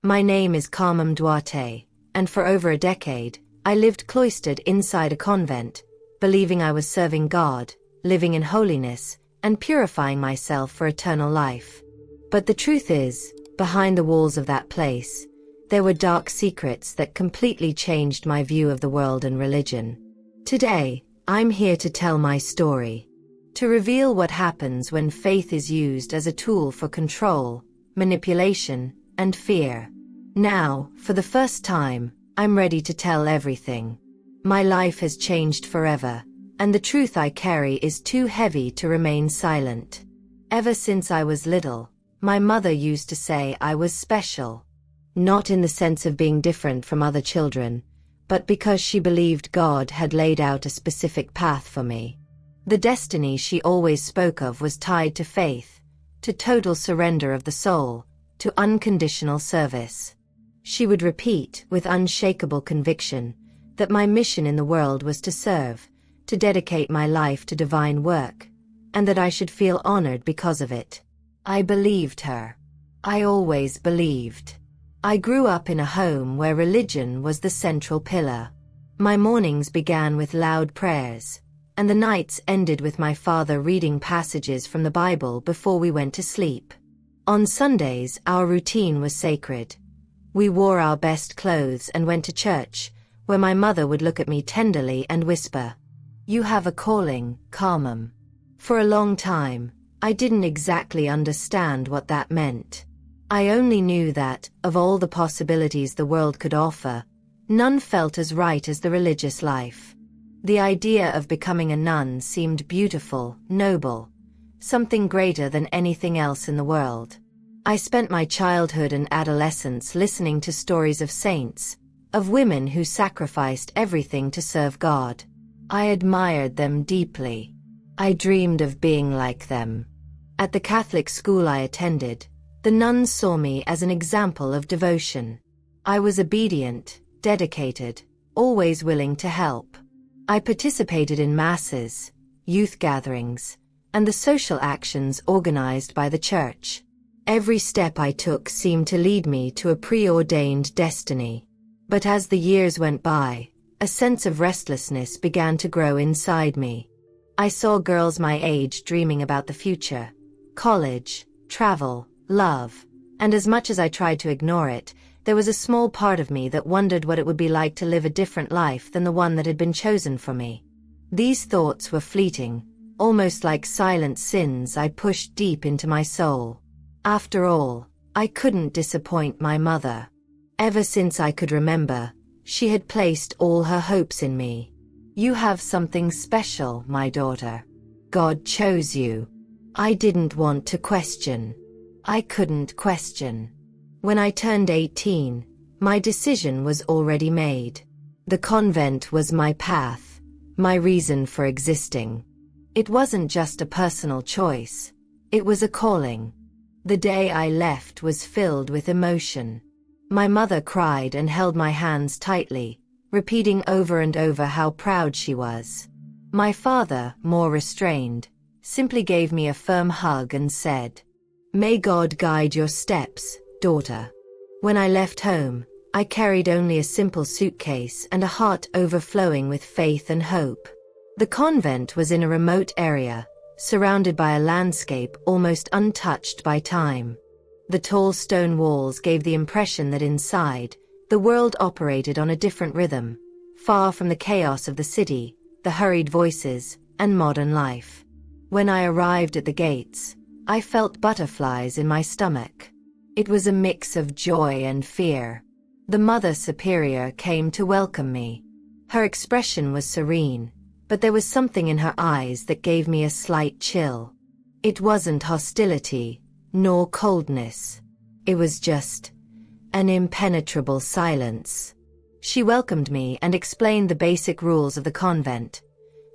My name is Carmen Duarte, and for over a decade, I lived cloistered inside a convent, believing I was serving God, living in holiness, and purifying myself for eternal life. But the truth is, behind the walls of that place, there were dark secrets that completely changed my view of the world and religion. Today, I'm here to tell my story, to reveal what happens when faith is used as a tool for control, manipulation, and fear. Now, for the first time, I'm ready to tell everything. My life has changed forever, and the truth I carry is too heavy to remain silent. Ever since I was little, my mother used to say I was special. Not in the sense of being different from other children, but because she believed God had laid out a specific path for me. The destiny she always spoke of was tied to faith, to total surrender of the soul, to unconditional service. She would repeat, with unshakable conviction, that my mission in the world was to serve, to dedicate my life to divine work, and that I should feel honored because of it. I believed her. I always believed. I grew up in a home where religion was the central pillar. My mornings began with loud prayers, and the nights ended with my father reading passages from the Bible before we went to sleep. On Sundays, our routine was sacred. We wore our best clothes and went to church, where my mother would look at me tenderly and whisper, "You have a calling, Carmen." For a long time, I didn't exactly understand what that meant. I only knew that, of all the possibilities the world could offer, none felt as right as the religious life. The idea of becoming a nun seemed beautiful, noble, something greater than anything else in the world. I spent my childhood and adolescence listening to stories of saints, of women who sacrificed everything to serve God. I admired them deeply. I dreamed of being like them. At the Catholic school I attended, the nuns saw me as an example of devotion. I was obedient, dedicated, always willing to help. I participated in masses, youth gatherings, and the social actions organized by the church. Every step I took seemed to lead me to a preordained destiny. But as the years went by, a sense of restlessness began to grow inside me. I saw girls my age dreaming about the future, college, travel, love, and as much as I tried to ignore it, there was a small part of me that wondered what it would be like to live a different life than the one that had been chosen for me. These thoughts were fleeting, almost like silent sins I pushed deep into my soul. After all, I couldn't disappoint my mother. Ever since I could remember, she had placed all her hopes in me. "You have something special, my daughter. God chose you." I didn't want to question. I couldn't question. When I turned 18, my decision was already made. The convent was my path, my reason for existing. It wasn't just a personal choice. It was a calling. The day I left was filled with emotion. My mother cried and held my hands tightly, repeating over and over how proud she was. My father, more restrained, simply gave me a firm hug and said, "May God guide your steps, daughter." When I left home, I carried only a simple suitcase and a heart overflowing with faith and hope. The convent was in a remote area, surrounded by a landscape almost untouched by time. The tall stone walls gave the impression that inside, the world operated on a different rhythm, far from the chaos of the city, the hurried voices, and modern life. When I arrived at the gates, I felt butterflies in my stomach. It was a mix of joy and fear. The Mother Superior came to welcome me. Her expression was serene, but there was something in her eyes that gave me a slight chill. It wasn't hostility, nor coldness. It was just an impenetrable silence. She welcomed me and explained the basic rules of the convent.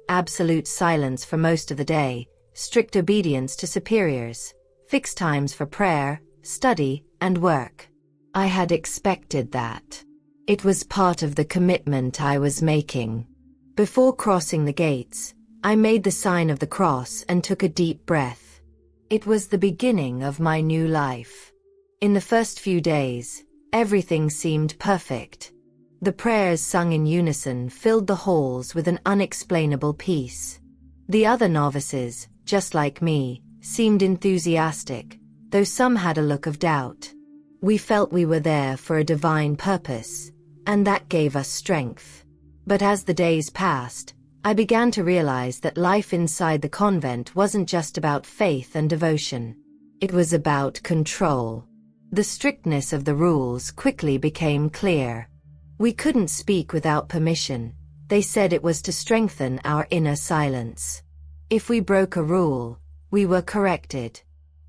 Absolute silence for most of the day, strict obedience to superiors, fixed times for prayer, study, and work. I had expected that. It was part of the commitment I was making. Before crossing the gates, I made the sign of the cross and took a deep breath. It was the beginning of my new life. In the first few days, Everything seemed perfect. The prayers sung in unison filled the halls with an unexplainable peace. The other novices, just like me, seemed enthusiastic, though some had a look of doubt. We felt we were there for a divine purpose, and that gave us strength. But as the days passed, I began to realize that life inside the convent wasn't just about faith and devotion. It was about control. The strictness of the rules quickly became clear. We couldn't speak without permission. They said it was to strengthen our inner silence. If we broke a rule, we were corrected.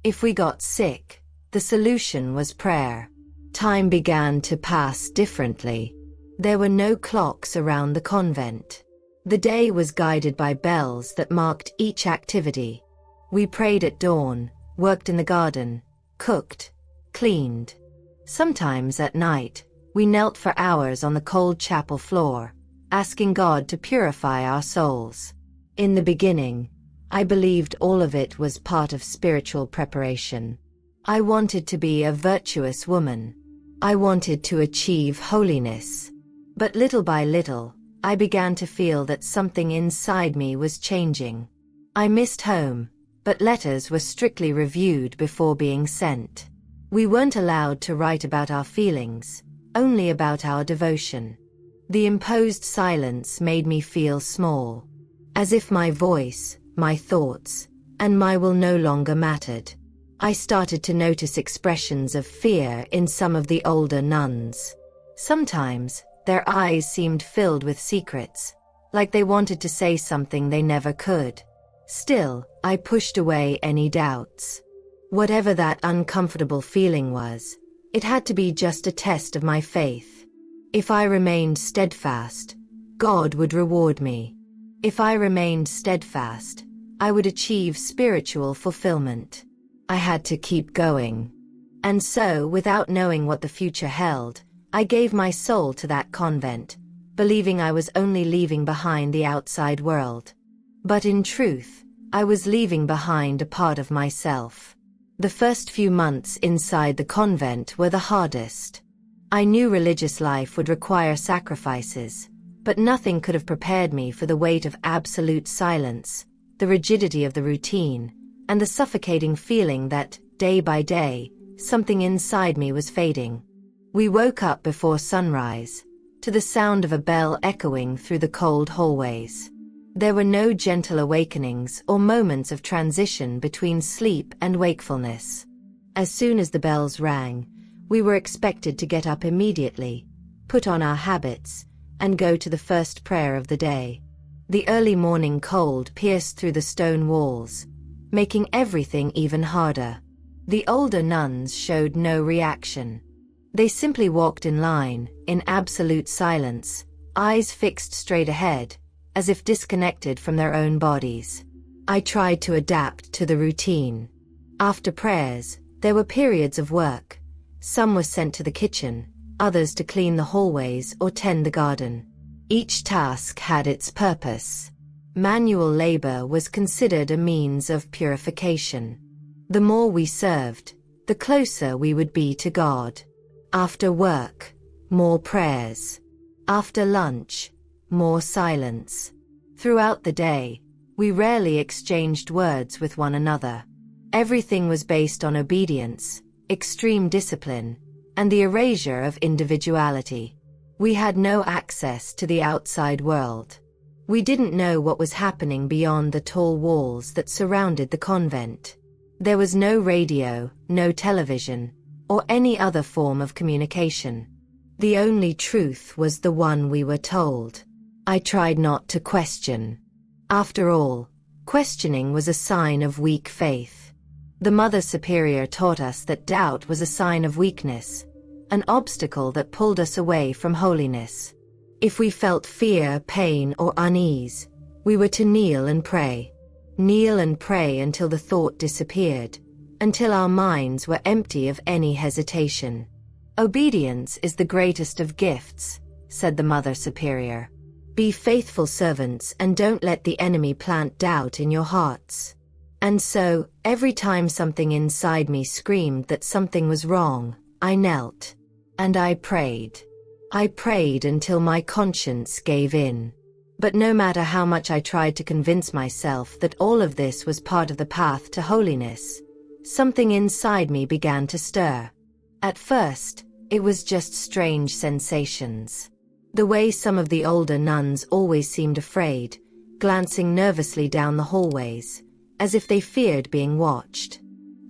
If we got sick, the solution was prayer. Time began to pass differently. There were no clocks around the convent. The day was guided by bells that marked each activity. We prayed at dawn, worked in the garden, cooked, cleaned. Sometimes at night, we knelt for hours on the cold chapel floor, asking God to purify our souls. In the beginning, I believed all of it was part of spiritual preparation. I wanted to be a virtuous woman. I wanted to achieve holiness. But little by little, I began to feel that something inside me was changing. I missed home, but letters were strictly reviewed before being sent. We weren't allowed to write about our feelings, only about our devotion. The imposed silence made me feel small, as if my voice, my thoughts, and my will no longer mattered. I started to notice expressions of fear in some of the older nuns. Sometimes, their eyes seemed filled with secrets, like they wanted to say something they never could. Still, I pushed away any doubts. Whatever that uncomfortable feeling was, it had to be just a test of my faith. If I remained steadfast, God would reward me. If I remained steadfast, I would achieve spiritual fulfillment. I had to keep going. And so, without knowing what the future held, I gave my soul to that convent, believing I was only leaving behind the outside world. But in truth, I was leaving behind a part of myself. The first few months inside the convent were the hardest. I knew religious life would require sacrifices, but nothing could have prepared me for the weight of absolute silence, the rigidity of the routine, and the suffocating feeling that, day by day, something inside me was fading. We woke up before sunrise, to the sound of a bell echoing through the cold hallways. There were no gentle awakenings or moments of transition between sleep and wakefulness. As soon as the bells rang, we were expected to get up immediately, put on our habits, and go to the first prayer of the day. The early morning cold pierced through the stone walls, making everything even harder. The older nuns showed no reaction. They simply walked in line, in absolute silence, eyes fixed straight ahead, as if disconnected from their own bodies. I tried to adapt to the routine. After prayers, there were periods of work. Some were sent to the kitchen, others to clean the hallways or tend the garden. Each task had its purpose. Manual labor was considered a means of purification. The more we served, the closer we would be to God. After work, more prayers. After lunch, more silence. Throughout the day, we rarely exchanged words with one another. Everything was based on obedience, extreme discipline, and the erasure of individuality. We had no access to the outside world. We didn't know what was happening beyond the tall walls that surrounded the convent. There was no radio, no television, or any other form of communication. The only truth was the one we were told. I tried not to question. After all, questioning was a sign of weak faith. The Mother Superior taught us that doubt was a sign of weakness, an obstacle that pulled us away from holiness. If we felt fear, pain, or unease, we were to kneel and pray. Kneel and pray until the thought disappeared, until our minds were empty of any hesitation. Obedience is the greatest of gifts, said the Mother Superior. Be faithful servants and don't let the enemy plant doubt in your hearts. And so, every time something inside me screamed that something was wrong, I knelt. And I prayed. I prayed until my conscience gave in. But no matter how much I tried to convince myself that all of this was part of the path to holiness, something inside me began to stir. At first, it was just strange sensations. The way some of the older nuns always seemed afraid, glancing nervously down the hallways, as if they feared being watched.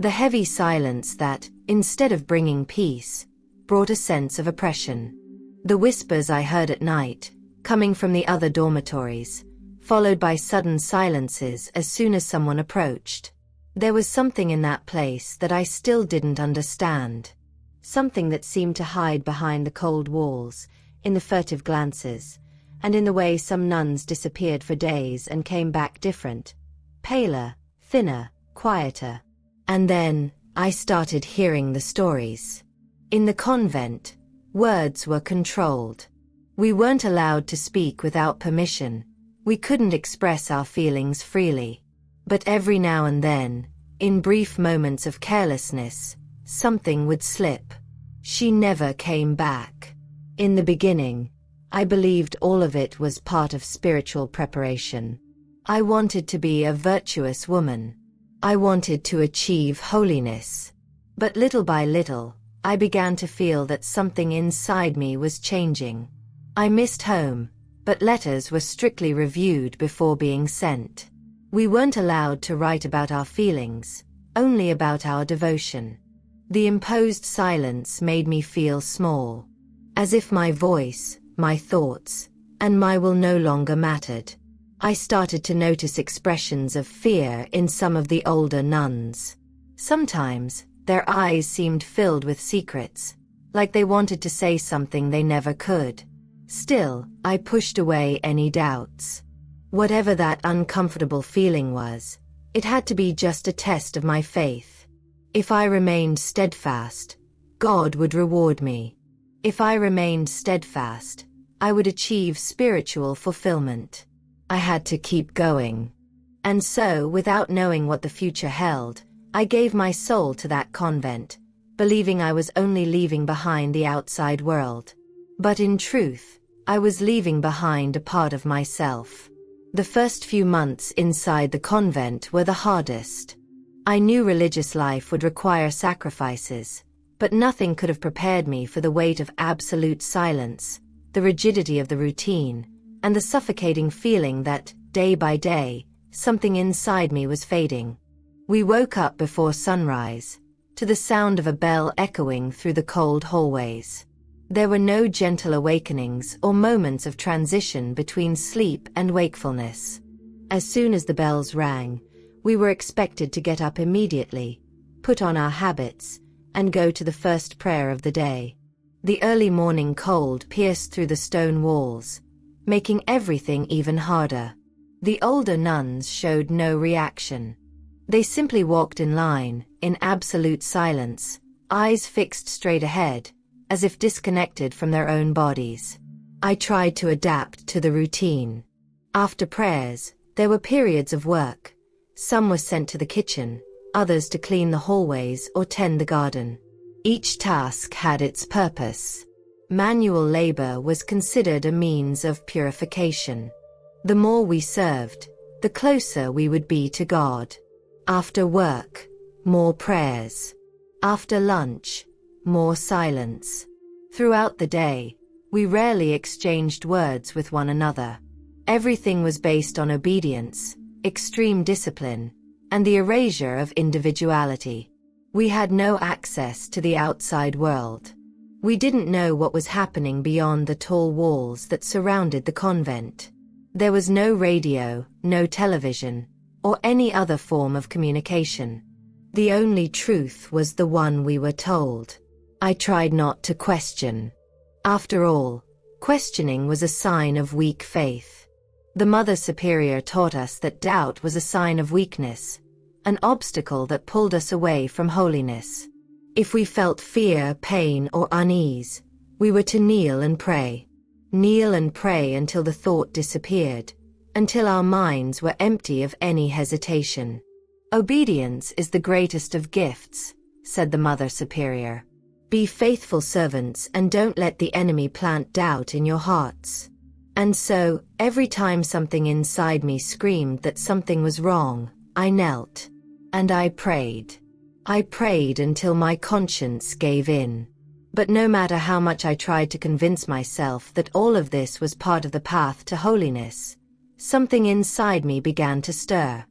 The heavy silence that, instead of bringing peace, brought a sense of oppression. The whispers I heard at night, coming from the other dormitories, followed by sudden silences as soon as someone approached. There was something in that place that I still didn't understand. Something that seemed to hide behind the cold walls, in the furtive glances, and in the way some nuns disappeared for days and came back different, paler, thinner, quieter. And then, I started hearing the stories. In the convent, words were controlled. We weren't allowed to speak without permission. We couldn't express our feelings freely. But every now and then, in brief moments of carelessness, something would slip. She never came back. In the beginning, I believed all of it was part of spiritual preparation. I wanted to be a virtuous woman. I wanted to achieve holiness. But little by little, I began to feel that something inside me was changing. I missed home, but letters were strictly reviewed before being sent. We weren't allowed to write about our feelings, only about our devotion. The imposed silence made me feel small, as if my voice, my thoughts, and my will no longer mattered. I started to notice expressions of fear in some of the older nuns. Sometimes, their eyes seemed filled with secrets, like they wanted to say something they never could. Still, I pushed away any doubts. Whatever that uncomfortable feeling was, it had to be just a test of my faith. If I remained steadfast, God would reward me. If I remained steadfast, I would achieve spiritual fulfillment. I had to keep going. And so, without knowing what the future held, I gave my soul to that convent, believing I was only leaving behind the outside world. But in truth, I was leaving behind a part of myself. The first few months inside the convent were the hardest. I knew religious life would require sacrifices, but nothing could have prepared me for the weight of absolute silence, the rigidity of the routine, and the suffocating feeling that, day by day, something inside me was fading. We woke up before sunrise, to the sound of a bell echoing through the cold hallways. There were no gentle awakenings or moments of transition between sleep and wakefulness. As soon as the bells rang, we were expected to get up immediately, put on our habits, and go to the first prayer of the day. The early morning cold pierced through the stone walls, making everything even harder. The older nuns showed no reaction. They simply walked in line, in absolute silence, eyes fixed straight ahead, as if disconnected from their own bodies. I tried to adapt to the routine. After prayers, there were periods of work. Some were sent to the kitchen, others to clean the hallways or tend the garden. Each task had its purpose. Manual labor was considered a means of purification. The more we served, the closer we would be to God. After work, more prayers. After lunch, more silence. Throughout the day, we rarely exchanged words with one another. Everything was based on obedience, extreme discipline, and the erasure of individuality. We had no access to the outside world. We didn't know what was happening beyond the tall walls that surrounded the convent. There was no radio, no television, or any other form of communication. The only truth was the one we were told. I tried not to question. After all, questioning was a sign of weak faith. The Mother Superior taught us that doubt was a sign of weakness, an obstacle that pulled us away from holiness. If we felt fear, pain, or unease, we were to kneel and pray. Kneel and pray until the thought disappeared, until our minds were empty of any hesitation. Obedience is the greatest of gifts, said the Mother Superior. Be faithful servants and don't let the enemy plant doubt in your hearts. And so, every time something inside me screamed that something was wrong, I knelt. And I prayed. I prayed until my conscience gave in. But no matter how much I tried to convince myself that all of this was part of the path to holiness, something inside me began to stir.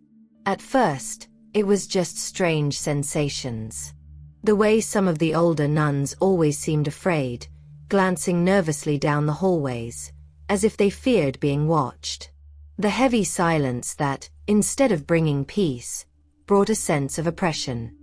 At first, it was just strange sensations. The way some of the older nuns always seemed afraid, glancing nervously down the hallways, as if they feared being watched. The heavy silence that, instead of bringing peace, brought a sense of oppression.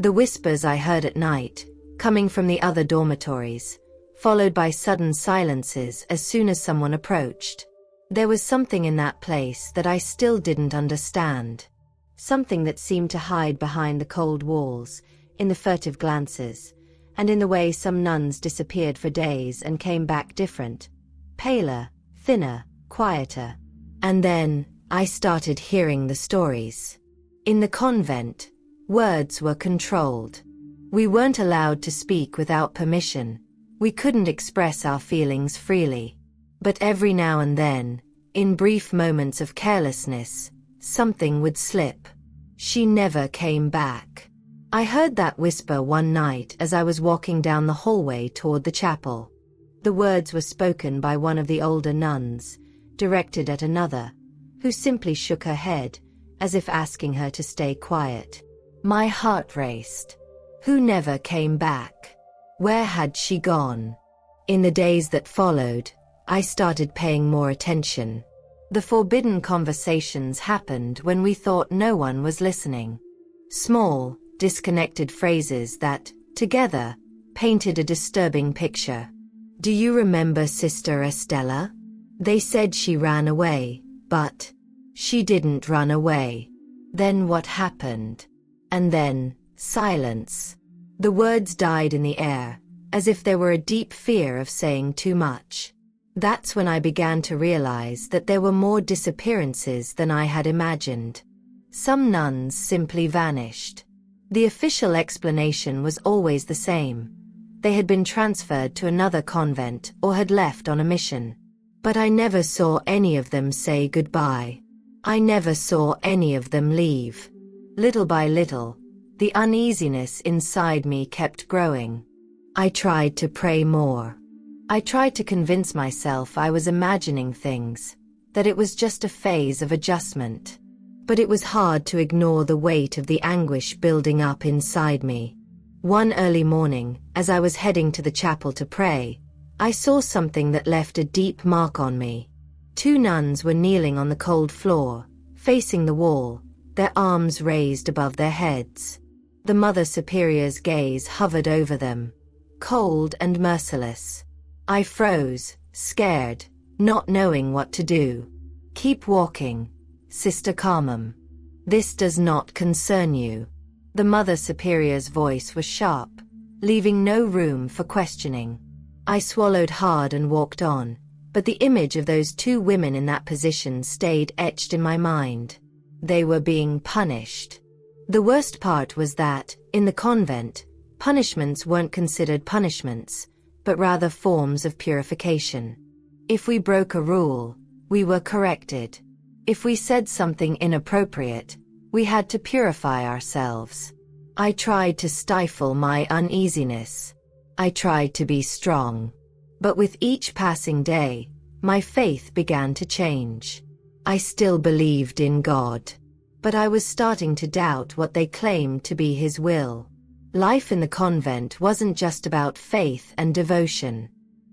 The whispers I heard at night, coming from the other dormitories, followed by sudden silences as soon as someone approached. There was something in that place that I still didn't understand. Something that seemed to hide behind the cold walls, in the furtive glances, and in the way some nuns disappeared for days and came back different. Paler, thinner, quieter. And then, I started hearing the stories. In the convent, words were controlled. We weren't allowed to speak without permission. We couldn't express our feelings freely. But every now and then, in brief moments of carelessness, something would slip. She never came back. I heard that whisper one night as I was walking down the hallway toward the chapel. The words were spoken by one of the older nuns, directed at another, who simply shook her head, as if asking her to stay quiet. My heart raced. Who never came back? Where had she gone? In the days that followed, I started paying more attention. The forbidden conversations happened when we thought no one was listening. Small, disconnected phrases that, together, painted a disturbing picture. Do you remember Sister Estella? They said she ran away, but she didn't run away. Then what happened? And then, silence. The words died in the air, as if there were a deep fear of saying too much. That's when I began to realize that there were more disappearances than I had imagined. Some nuns simply vanished. The official explanation was always the same. They had been transferred to another convent or had left on a mission. But I never saw any of them say goodbye. I never saw any of them leave. Little by little, the uneasiness inside me kept growing. I tried to pray more. I tried to convince myself I was imagining things, that it was just a phase of adjustment. But it was hard to ignore the weight of the anguish building up inside me. One early morning, as I was heading to the chapel to pray, I saw something that left a deep mark on me. Two nuns were kneeling on the cold floor, facing the wall, their arms raised above their heads. The Mother Superior's gaze hovered over them, cold and merciless. I froze, scared, not knowing what to do. Keep walking, Sister Carmem. This does not concern you. The Mother Superior's voice was sharp, leaving no room for questioning. I swallowed hard and walked on, but the image of those two women in that position stayed etched in my mind. They were being punished. The worst part was that, in the convent, punishments weren't considered punishments, but rather forms of purification. If we broke a rule, we were corrected. If we said something inappropriate, we had to purify ourselves. I tried to stifle my uneasiness. I tried to be strong. But with each passing day, my faith began to change. I still believed in God. But I was starting to doubt what they claimed to be His will. Life in the convent wasn't just about faith and devotion.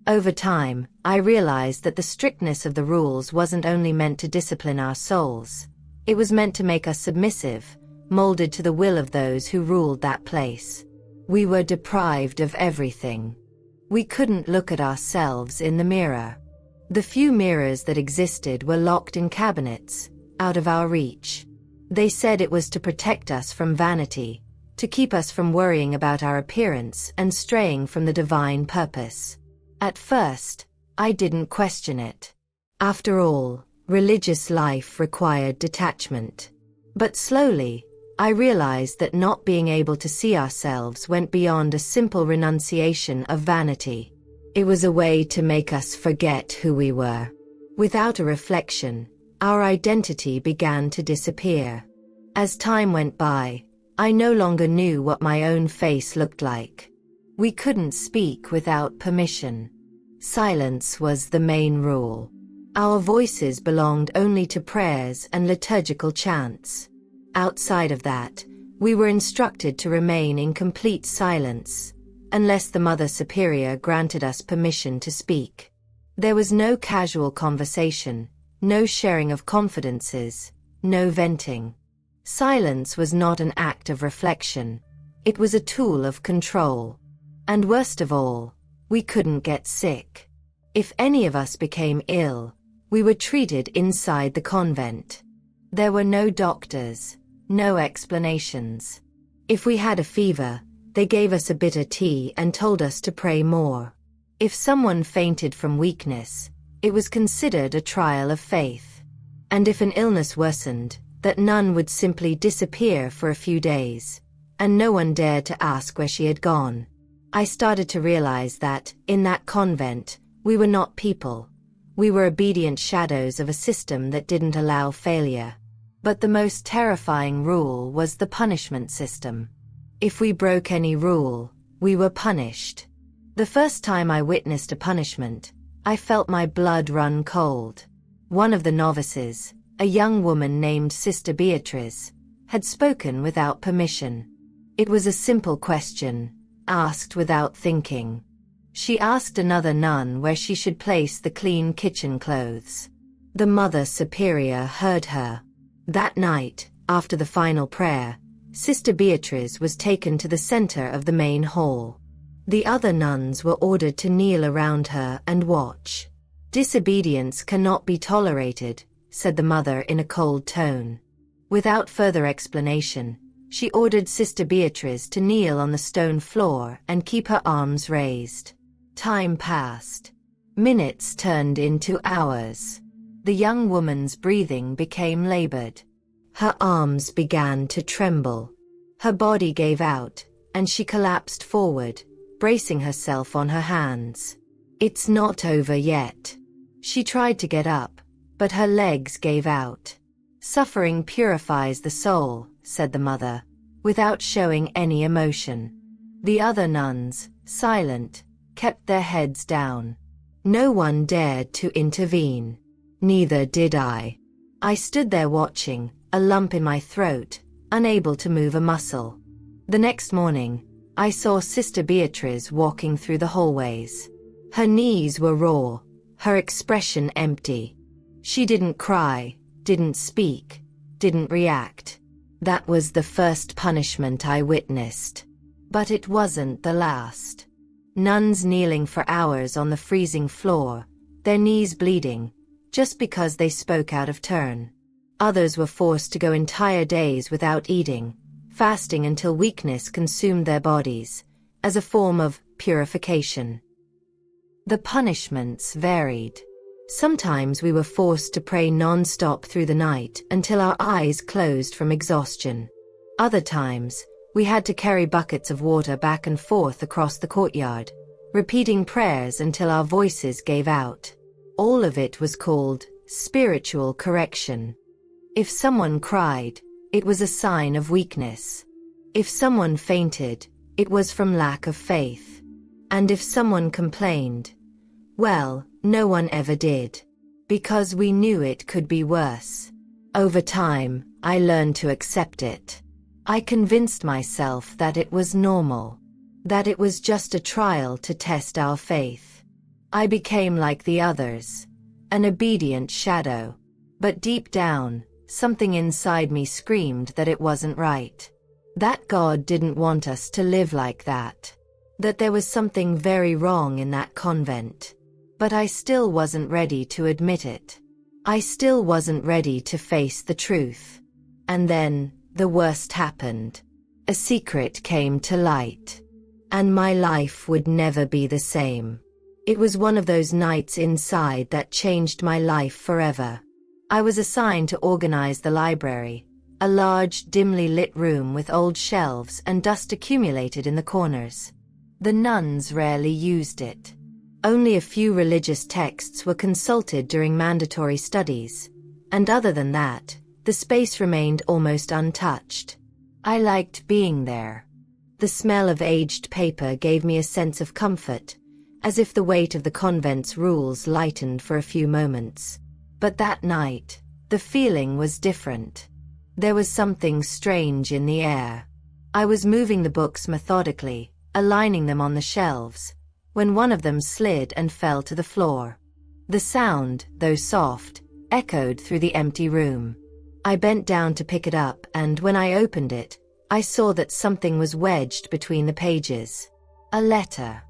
Over time, I realized that the strictness of the rules wasn't only meant to discipline our souls. It was meant to make us submissive, molded to the will of those who ruled that place. We were deprived of everything. We couldn't look at ourselves in the mirror. The few mirrors that existed were locked in cabinets, out of our reach. They said it was to protect us from vanity, to keep us from worrying about our appearance and straying from the divine purpose. At first, I didn't question it. After all, religious life required detachment. But slowly, I realized that not being able to see ourselves went beyond a simple renunciation of vanity. It was a way to make us forget who we were. Without a reflection, our identity began to disappear. As time went by, I no longer knew what my own face looked like. We couldn't speak without permission. Silence was the main rule. Our voices belonged only to prayers and liturgical chants. Outside of that, we were instructed to remain in complete silence, unless the Mother Superior granted us permission to speak. There was no casual conversation, no sharing of confidences, no venting. Silence was not an act of reflection. It was a tool of control. And worst of all, we couldn't get sick. If any of us became ill, we were treated inside the convent. There were no doctors, no explanations. If we had a fever, they gave us a bitter tea and told us to pray more. If someone fainted from weakness, it was considered a trial of faith. And if an illness worsened, that nun would simply disappear for a few days, and no one dared to ask where she had gone. I started to realize that, in that convent, we were not people. We were obedient shadows of a system that didn't allow failure. But the most terrifying rule was the punishment system. If we broke any rule, we were punished. The first time I witnessed a punishment, I felt my blood run cold. One of the novices, a young woman named Sister Beatrice, had spoken without permission. It was a simple question, asked without thinking. She asked another nun where she should place the clean kitchen clothes. The Mother Superior heard her. That night, after the final prayer, Sister Beatrice was taken to the center of the main hall. The other nuns were ordered to kneel around her and watch. "Disobedience cannot be tolerated," said the mother in a cold tone. Without further explanation, she ordered Sister Beatrice to kneel on the stone floor and keep her arms raised. Time passed. Minutes turned into hours. The young woman's breathing became labored. Her arms began to tremble. Her body gave out, and she collapsed forward, bracing herself on her hands. "It's not over yet." She tried to get up, but her legs gave out. "Suffering purifies the soul," said the mother, without showing any emotion. The other nuns, silent, kept their heads down. No one dared to intervene. Neither did I. I stood there watching, a lump in my throat, unable to move a muscle. The next morning, I saw Sister Beatrice walking through the hallways. Her knees were raw, her expression empty. She didn't cry, didn't speak, didn't react. That was the first punishment I witnessed. But it wasn't the last. Nuns kneeling for hours on the freezing floor, their knees bleeding, just because they spoke out of turn. Others were forced to go entire days without eating, fasting until weakness consumed their bodies, as a form of purification. The punishments varied. Sometimes we were forced to pray non-stop through the night until our eyes closed from exhaustion. Other times, we had to carry buckets of water back and forth across the courtyard, repeating prayers until our voices gave out. All of it was called spiritual correction. If someone cried, it was a sign of weakness. If someone fainted, it was from lack of faith. And if someone complained, well, no one ever did. Because we knew it could be worse. Over time, I learned to accept it. I convinced myself that it was normal. That it was just a trial to test our faith. I became like the others, an obedient shadow. But deep down, something inside me screamed that it wasn't right. That God didn't want us to live like that. That there was something very wrong in that convent. But I still wasn't ready to admit it. I still wasn't ready to face the truth. And then, the worst happened. A secret came to light. And my life would never be the same. It was one of those nights inside that changed my life forever. I was assigned to organize the library, A large, dimly lit room with old shelves and dust accumulated in the corners. The nuns rarely used it. Only a few religious texts were consulted during mandatory studies, and other than that, the space remained almost untouched. I liked being there. The smell of aged paper gave me a sense of comfort, as if the weight of the convent's rules lightened for a few moments. But that night, the feeling was different. There was something strange in the air. I was moving the books methodically, aligning them on the shelves, when one of them slid and fell to the floor. The sound, though soft, echoed through the empty room. I bent down to pick it up, and when I opened it, I saw that something was wedged between the pages. A letter.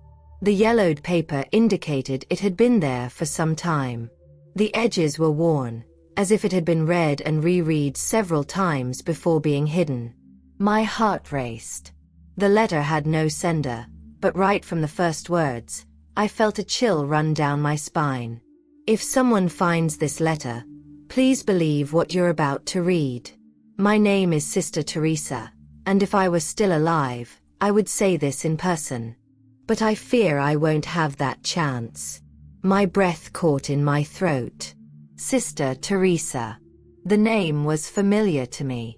The yellowed paper indicated it had been there for some time. The edges were worn, as if it had been read and reread several times before being hidden. My heart raced. The letter had no sender, but right from the first words, I felt a chill run down my spine. If someone finds this letter, please believe what you're about to read. My name is Sister Teresa, and if I were still alive, I would say this in person. But I fear I won't have that chance. My breath caught in my throat. Sister Teresa. The name was familiar to me.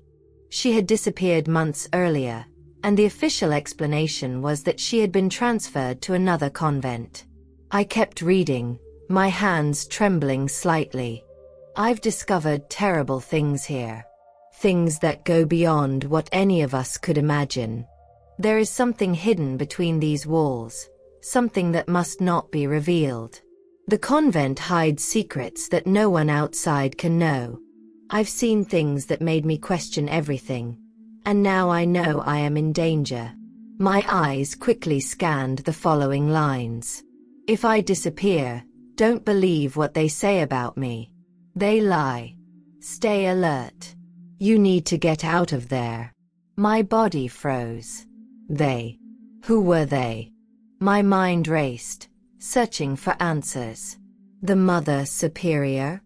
She had disappeared months earlier, and the official explanation was that she had been transferred to another convent. I kept reading, my hands trembling slightly. I've discovered terrible things here. Things that go beyond what any of us could imagine. There is something hidden between these walls, something that must not be revealed. The convent hides secrets that no one outside can know. I've seen things that made me question everything, and now I know I am in danger. My eyes quickly scanned the following lines. If I disappear, don't believe what they say about me. They lie. Stay alert. You need to get out of there. My body froze. They. Who were they? My mind raced, searching for answers. The Mother Superior?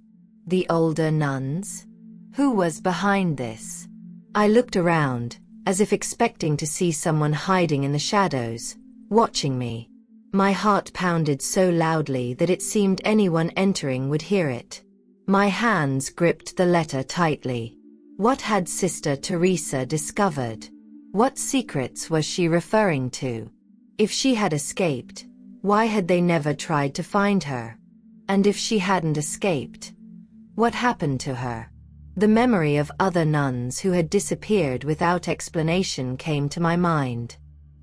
The older nuns? Who was behind this? I looked around, as if expecting to see someone hiding in the shadows, watching me. My heart pounded so loudly that it seemed anyone entering would hear it. My hands gripped the letter tightly. What had Sister Teresa discovered? What secrets was she referring to? If she had escaped, why had they never tried to find her? And if she hadn't escaped, what happened to her? The memory of other nuns who had disappeared without explanation came to my mind.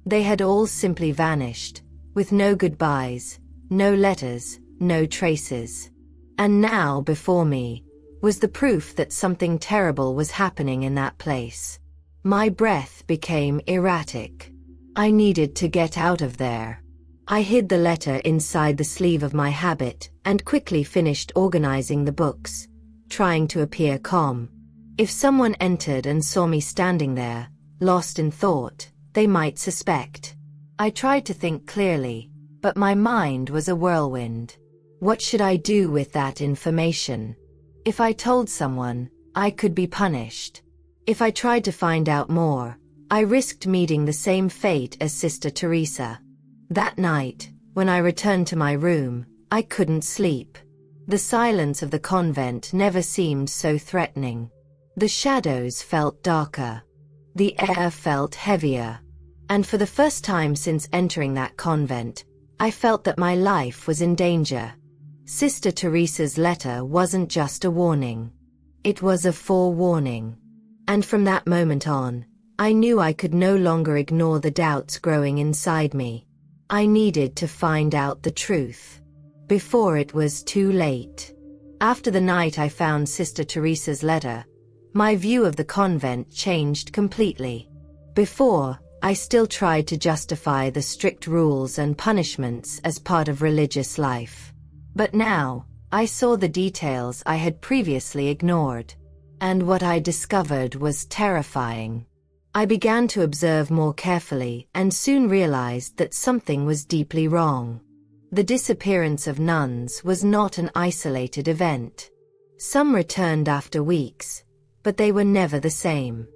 They had all simply vanished, with no goodbyes, no letters, no traces. And now, before me, was the proof that something terrible was happening in that place. My breath became erratic. I needed to get out of there. I hid the letter inside the sleeve of my habit and quickly finished organizing the books, trying to appear calm. If someone entered and saw me standing there, lost in thought, they might suspect. I tried to think clearly, but my mind was a whirlwind. What should I do with that information? If I told someone, I could be punished. If I tried to find out more, I risked meeting the same fate as Sister Teresa. That night, when I returned to my room, I couldn't sleep. The silence of the convent never seemed so threatening. The shadows felt darker. The air felt heavier. And for the first time since entering that convent, I felt that my life was in danger. Sister Teresa's letter wasn't just a warning. It was a forewarning. And from that moment on, I knew I could no longer ignore the doubts growing inside me. I needed to find out the truth before it was too late. After the night I found Sister Teresa's letter, my view of the convent changed completely. Before, I still tried to justify the strict rules and punishments as part of religious life. But now, I saw the details I had previously ignored. And what I discovered was terrifying. I began to observe more carefully and soon realized that something was deeply wrong. The disappearance of nuns was not an isolated event. Some returned after weeks, but they were never the same.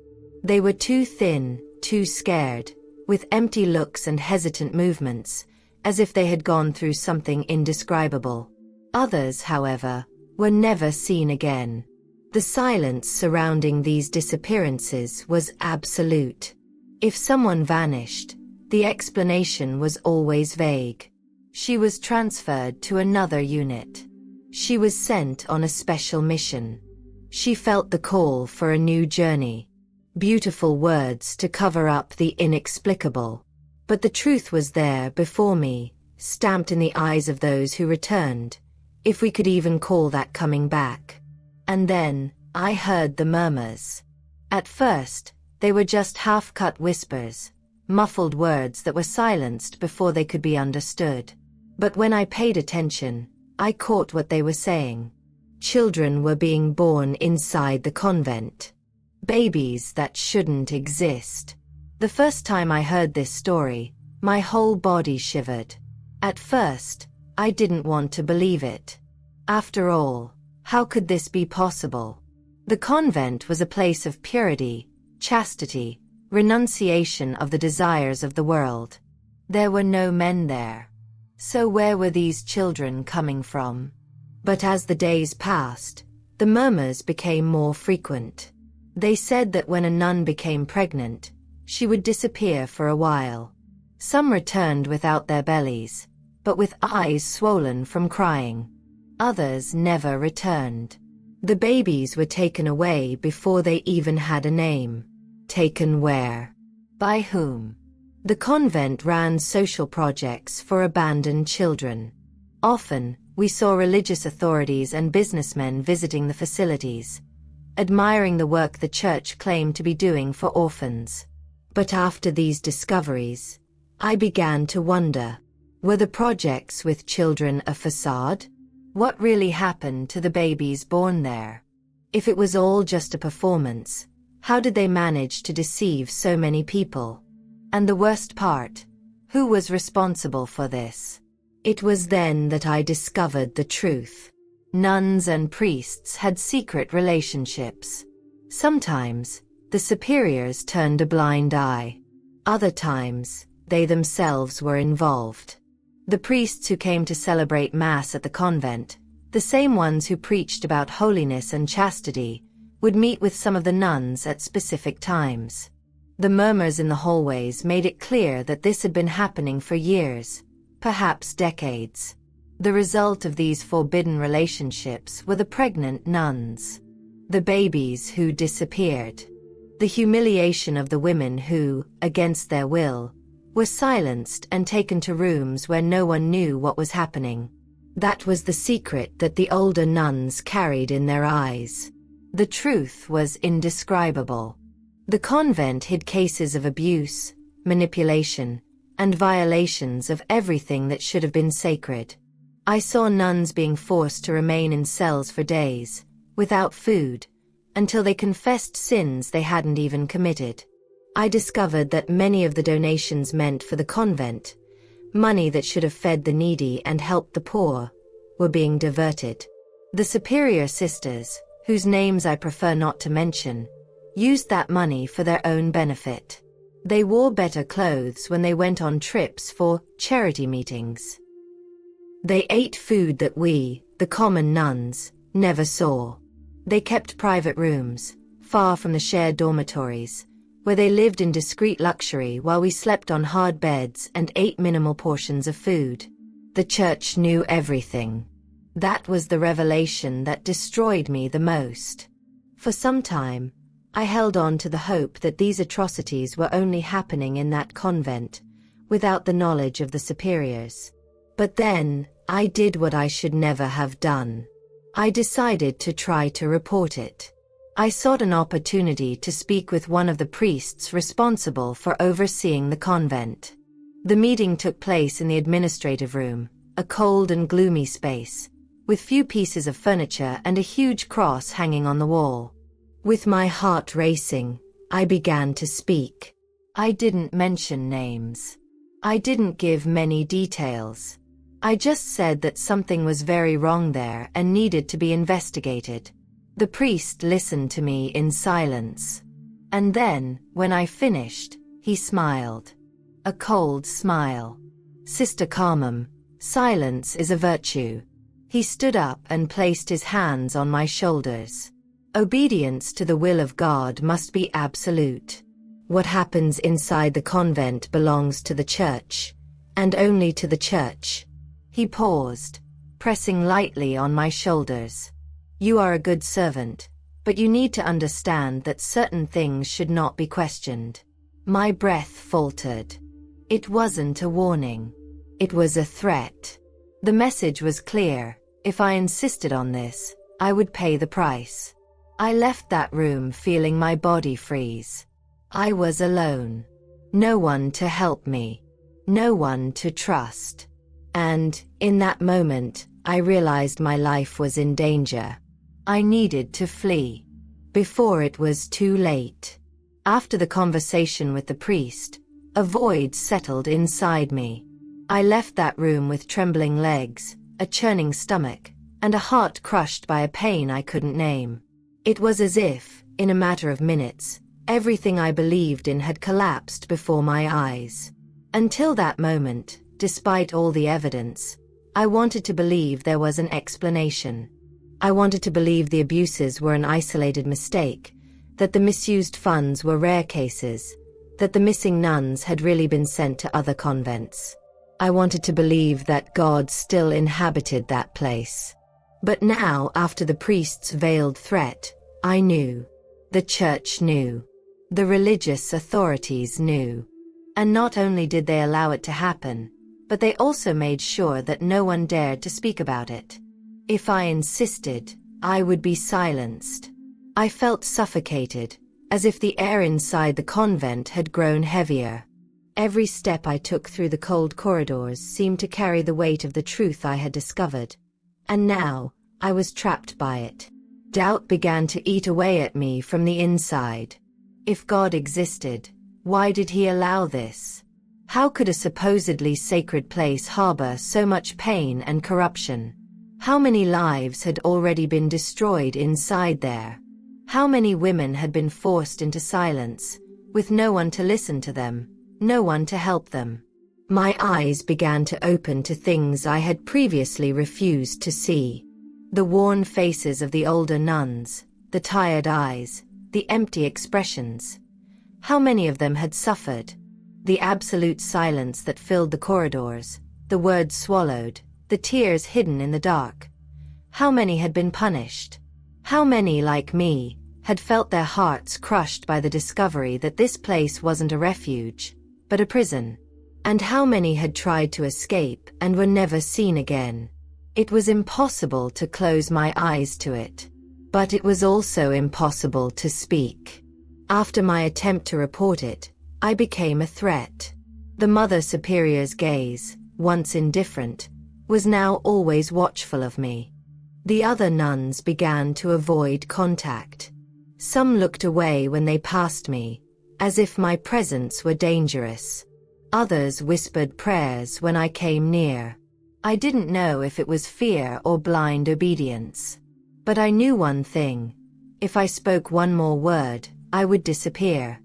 They were too thin, too scared, with empty looks and hesitant movements, as if they had gone through something indescribable. Others, however, were never seen again. The silence surrounding these disappearances was absolute. If someone vanished, the explanation was always vague. She was transferred to another unit. She was sent on a special mission. She felt the call for a new journey. Beautiful words to cover up the inexplicable. But the truth was there before me, stamped in the eyes of those who returned, if we could even call that coming back. And then, I heard the murmurs. At first, they were just half-cut whispers, muffled words that were silenced before they could be understood. But when I paid attention, I caught what they were saying. Children were being born inside the convent. Babies that shouldn't exist. The first time I heard this story, my whole body shivered. At first, I didn't want to believe it. After all, how could this be possible? The convent was a place of purity, chastity, renunciation of the desires of the world. There were no men there. So where were these children coming from? But as the days passed, the murmurs became more frequent. They said that when a nun became pregnant, she would disappear for a while. Some returned without their bellies, but with eyes swollen from crying. Others never returned. The babies were taken away before they even had a name. Taken where? By whom? The convent ran social projects for abandoned children. Often, we saw religious authorities and businessmen visiting the facilities, admiring the work the church claimed to be doing for orphans. But after these discoveries, I began to wonder, were the projects with children a facade? What really happened to the babies born there? If it was all just a performance, how did they manage to deceive so many people? And the worst part, who was responsible for this? It was then that I discovered the truth. Nuns and priests had secret relationships. Sometimes, the superiors turned a blind eye. Other times, they themselves were involved. The priests who came to celebrate Mass at the convent, the same ones who preached about holiness and chastity, would meet with some of the nuns at specific times. The murmurs in the hallways made it clear that this had been happening for years, perhaps decades. The result of these forbidden relationships were the pregnant nuns. The babies who disappeared. The humiliation of the women who, against their will, were silenced and taken to rooms where no one knew what was happening. That was the secret that the older nuns carried in their eyes. The truth was indescribable. The convent hid cases of abuse, manipulation, and violations of everything that should have been sacred. I saw nuns being forced to remain in cells for days, without food, until they confessed sins they hadn't even committed. I discovered that many of the donations meant for the convent, money that should have fed the needy and helped the poor, were being diverted. The superior sisters, whose names I prefer not to mention, used that money for their own benefit. They wore better clothes when they went on trips for charity meetings. They ate food that we, the common nuns, never saw. They kept private rooms, far from the shared dormitories, where they lived in discreet luxury while we slept on hard beds and ate minimal portions of food. The church knew everything. That was the revelation that destroyed me the most. For some time, I held on to the hope that these atrocities were only happening in that convent, without the knowledge of the superiors. But then, I did what I should never have done. I decided to try to report it. I sought an opportunity to speak with one of the priests responsible for overseeing the convent. The meeting took place in the administrative room, a cold and gloomy space, with few pieces of furniture and a huge cross hanging on the wall. With my heart racing, I began to speak. I didn't mention names. I didn't give many details. I just said that something was very wrong there and needed to be investigated. The priest listened to me in silence. And then, when I finished, he smiled. A cold smile. Sister Carmem, silence is a virtue. He stood up and placed his hands on my shoulders. Obedience to the will of God must be absolute. What happens inside the convent belongs to the church, and only to the church. He paused, pressing lightly on my shoulders. You are a good servant, but you need to understand that certain things should not be questioned. My breath faltered. It wasn't a warning. It was a threat. The message was clear. If I insisted on this, I would pay the price. I left that room feeling my body freeze. I was alone. No one to help me. No one to trust. And, in that moment, I realized my life was in danger. I needed to flee. Before it was too late. After the conversation with the priest, a void settled inside me. I left that room with trembling legs, a churning stomach, and a heart crushed by a pain I couldn't name. It was as if, in a matter of minutes, everything I believed in had collapsed before my eyes. Until that moment, despite all the evidence, I wanted to believe there was an explanation. I wanted to believe the abuses were an isolated mistake, that the misused funds were rare cases, that the missing nuns had really been sent to other convents. I wanted to believe that God still inhabited that place. But now, after the priest's veiled threat, I knew. The church knew. The religious authorities knew. And not only did they allow it to happen, but they also made sure that no one dared to speak about it. If I insisted, I would be silenced. I felt suffocated, as if the air inside the convent had grown heavier. Every step I took through the cold corridors seemed to carry the weight of the truth I had discovered. And now, I was trapped by it. Doubt began to eat away at me from the inside. If God existed, why did he allow this? How could a supposedly sacred place harbor so much pain and corruption? How many lives had already been destroyed inside there? How many women had been forced into silence, with no one to listen to them, no one to help them? My eyes began to open to things I had previously refused to see. The worn faces of the older nuns, the tired eyes, the empty expressions. How many of them had suffered? The absolute silence that filled the corridors, the words swallowed, the tears hidden in the dark. How many had been punished? How many, like me, had felt their hearts crushed by the discovery that this place wasn't a refuge, but a prison? And how many had tried to escape and were never seen again? It was impossible to close my eyes to it. But it was also impossible to speak. After my attempt to report it, I became a threat. The Mother Superior's gaze, once indifferent, was now always watchful of me. The other nuns began to avoid contact. Some looked away when they passed me, as if my presence were dangerous. Others whispered prayers when I came near. I didn't know if it was fear or blind obedience. But I knew one thing. If I spoke one more word, I would disappear.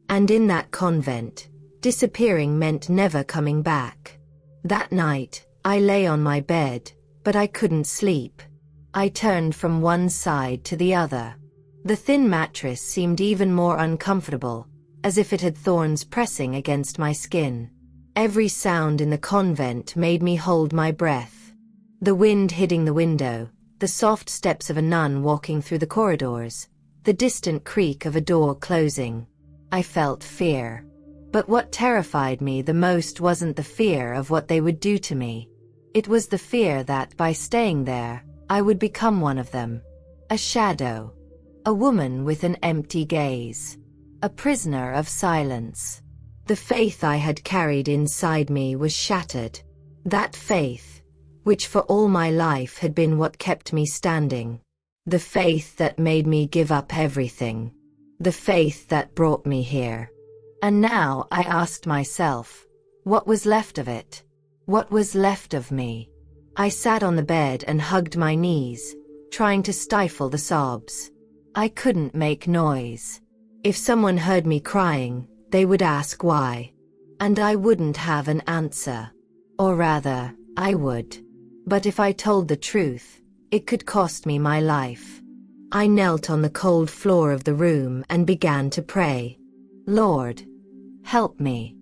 And in that convent, disappearing meant never coming back. That night, I lay on my bed, but I couldn't sleep. I turned from one side to the other. The thin mattress seemed even more uncomfortable, as if it had thorns pressing against my skin. Every sound in the convent made me hold my breath. The wind hitting the window, the soft steps of a nun walking through the corridors, the distant creak of a door closing. I felt fear. But what terrified me the most wasn't the fear of what they would do to me. It was the fear that, by staying there, I would become one of them. A shadow. A woman with an empty gaze. A prisoner of silence. The faith I had carried inside me was shattered. That faith, which for all my life had been what kept me standing. The faith that made me give up everything. The faith that brought me here. And now I asked myself, what was left of it? What was left of me? I sat on the bed and hugged my knees, trying to stifle the sobs. I couldn't make noise. If someone heard me crying, they would ask why. And I wouldn't have an answer. Or rather, I would. But if I told the truth, it could cost me my life. I knelt on the cold floor of the room and began to pray. Lord, help me.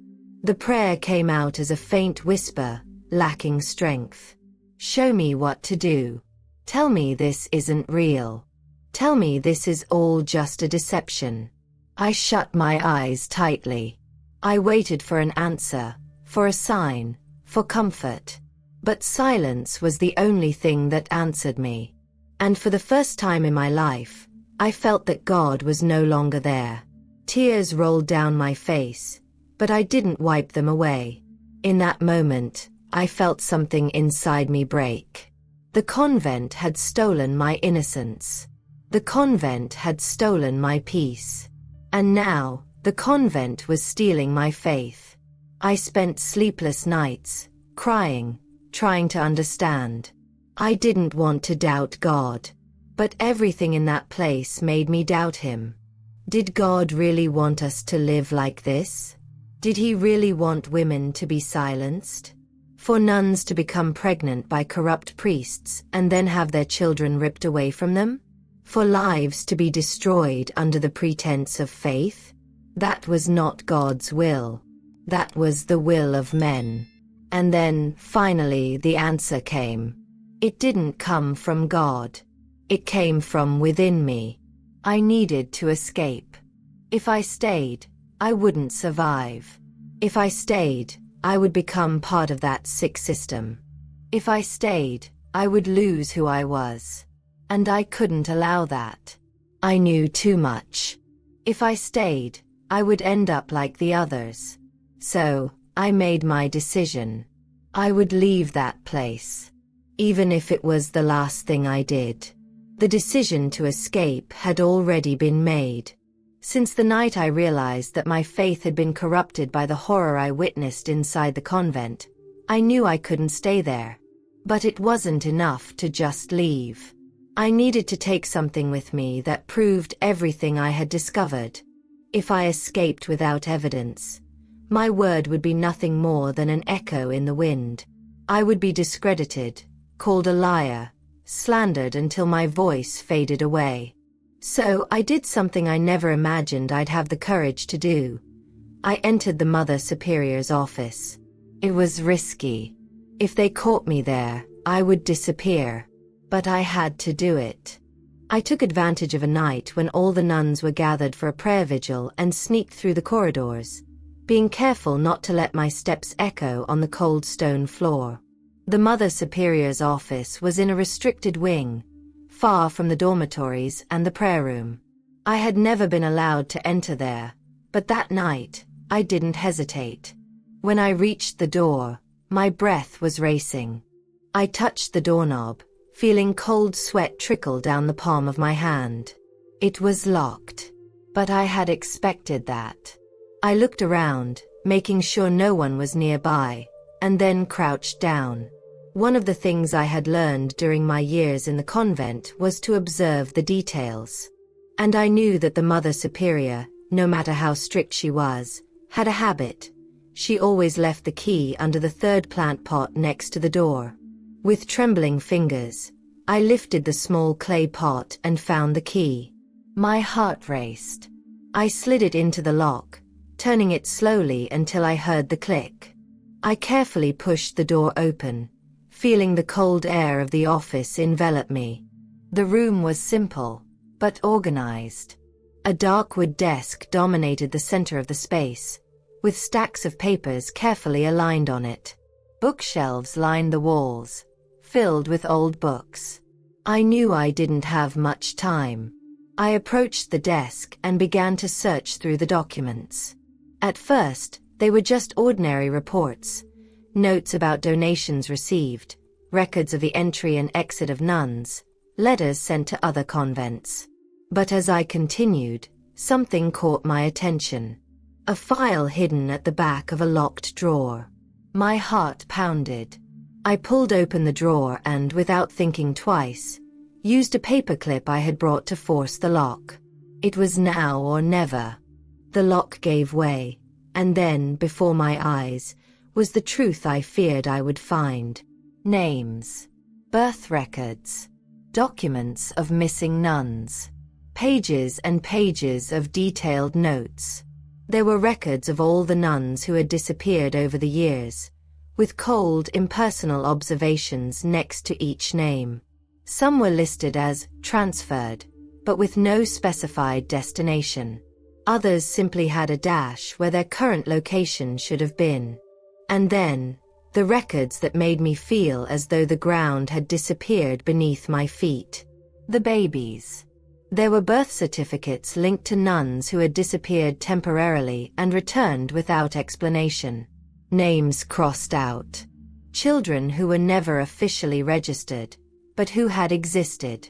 The prayer came out as a faint whisper, lacking strength. Show me what to do. Tell me this isn't real. Tell me this is all just a deception. I shut my eyes tightly. I waited for an answer, for a sign, for comfort. But silence was the only thing that answered me. And for the first time in my life, I felt that God was no longer there. Tears rolled down my face, but I didn't wipe them away. In that moment, I felt something inside me break. The convent had stolen my innocence. The convent had stolen my peace. And now, the convent was stealing my faith. I spent sleepless nights, crying, trying to understand. I didn't want to doubt God. But everything in that place made me doubt him. Did God really want us to live like this? Did he really want women to be silenced? For nuns to become pregnant by corrupt priests and then have their children ripped away from them? For lives to be destroyed under the pretense of faith? That was not God's will. That was the will of men. And then, finally, the answer came. It didn't come from God. It came from within me. I needed to escape. If I stayed, I wouldn't survive. If I stayed, I would become part of that sick system. If I stayed, I would lose who I was. And I couldn't allow that. I knew too much. If I stayed, I would end up like the others. So, I made my decision. I would leave that place. Even if it was the last thing I did. The decision to escape had already been made. Since the night I realized that my faith had been corrupted by the horror I witnessed inside the convent, I knew I couldn't stay there. But it wasn't enough to just leave. I needed to take something with me that proved everything I had discovered. If I escaped without evidence, my word would be nothing more than an echo in the wind. I would be discredited, called a liar, slandered until my voice faded away. So I did something I never imagined I'd have the courage to do. I entered the Mother Superior's office. It was risky. If they caught me there, I would disappear. But I had to do it. I took advantage of a night when all the nuns were gathered for a prayer vigil and sneaked through the corridors, being careful not to let my steps echo on the cold stone floor. The Mother Superior's office was in a restricted wing, far from the dormitories and the prayer room. I had never been allowed to enter there, but that night, I didn't hesitate. When I reached the door, my breath was racing. I touched the doorknob, feeling cold sweat trickle down the palm of my hand. It was locked. But I had expected that. I looked around, making sure no one was nearby, and then crouched down. One of the things I had learned during my years in the convent was to observe the details. And I knew that the Mother Superior, no matter how strict she was, had a habit. She always left the key under the third plant pot next to the door. With trembling fingers, I lifted the small clay pot and found the key. My heart raced. I slid it into the lock, turning it slowly until I heard the click. I carefully pushed the door open, feeling the cold air of the office envelop me. The room was simple, but organized. A dark wood desk dominated the center of the space, with stacks of papers carefully aligned on it. Bookshelves lined the walls, filled with old books. I knew I didn't have much time. I approached the desk and began to search through the documents. At first, they were just ordinary reports, notes about donations received, records of the entry and exit of nuns, letters sent to other convents. But as I continued, something caught my attention. A file hidden at the back of a locked drawer. My heart pounded. I pulled open the drawer and, without thinking twice, used a paperclip I had brought to force the lock. It was now or never. The lock gave way, and then, before my eyes, was the truth I feared I would find. Names, birth records, documents of missing nuns, pages and pages of detailed notes. There were records of all the nuns who had disappeared over the years, with cold, impersonal observations next to each name. Some were listed as transferred, but with no specified destination. Others simply had a dash where their current location should have been. And then, the records that made me feel as though the ground had disappeared beneath my feet. The babies. There were birth certificates linked to nuns who had disappeared temporarily and returned without explanation. Names crossed out. Children who were never officially registered, but who had existed.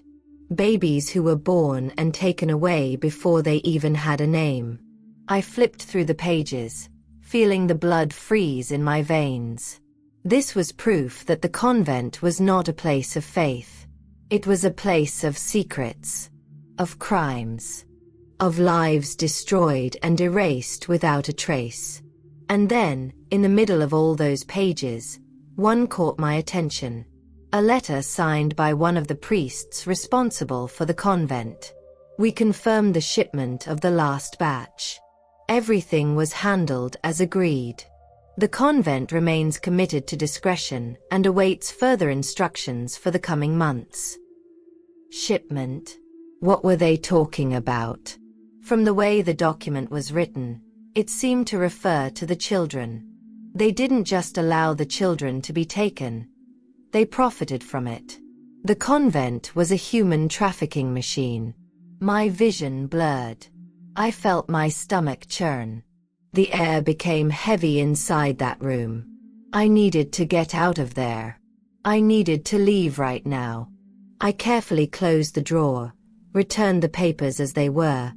Babies who were born and taken away before they even had a name. I flipped through the pages, feeling the blood freeze in my veins. This was proof that the convent was not a place of faith. It was a place of secrets, of crimes, of lives destroyed and erased without a trace. And then, in the middle of all those pages, one caught my attention. A letter signed by one of the priests responsible for the convent. We confirmed the shipment of the last batch. Everything was handled as agreed. The convent remains committed to discretion and awaits further instructions for the coming months. Shipment. What were they talking about? From the way the document was written, it seemed to refer to the children. They didn't just allow the children to be taken. They profited from it. The convent was a human trafficking machine. My vision blurred. I felt my stomach churn. The air became heavy inside that room. I needed to get out of there. I needed to leave right now. I carefully closed the drawer, returned the papers as they were,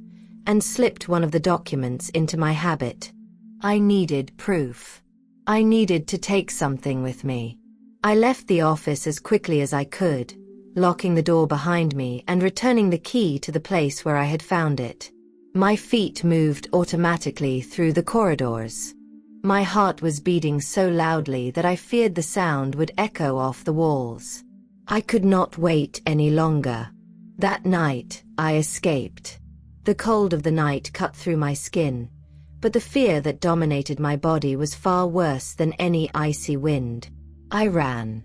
and slipped one of the documents into my habit. I needed proof. I needed to take something with me. I left the office as quickly as I could, locking the door behind me and returning the key to the place where I had found it. My feet moved automatically through the corridors. My heart was beating so loudly that I feared the sound would echo off the walls. I could not wait any longer. That night, I escaped. The cold of the night cut through my skin, but the fear that dominated my body was far worse than any icy wind. I ran.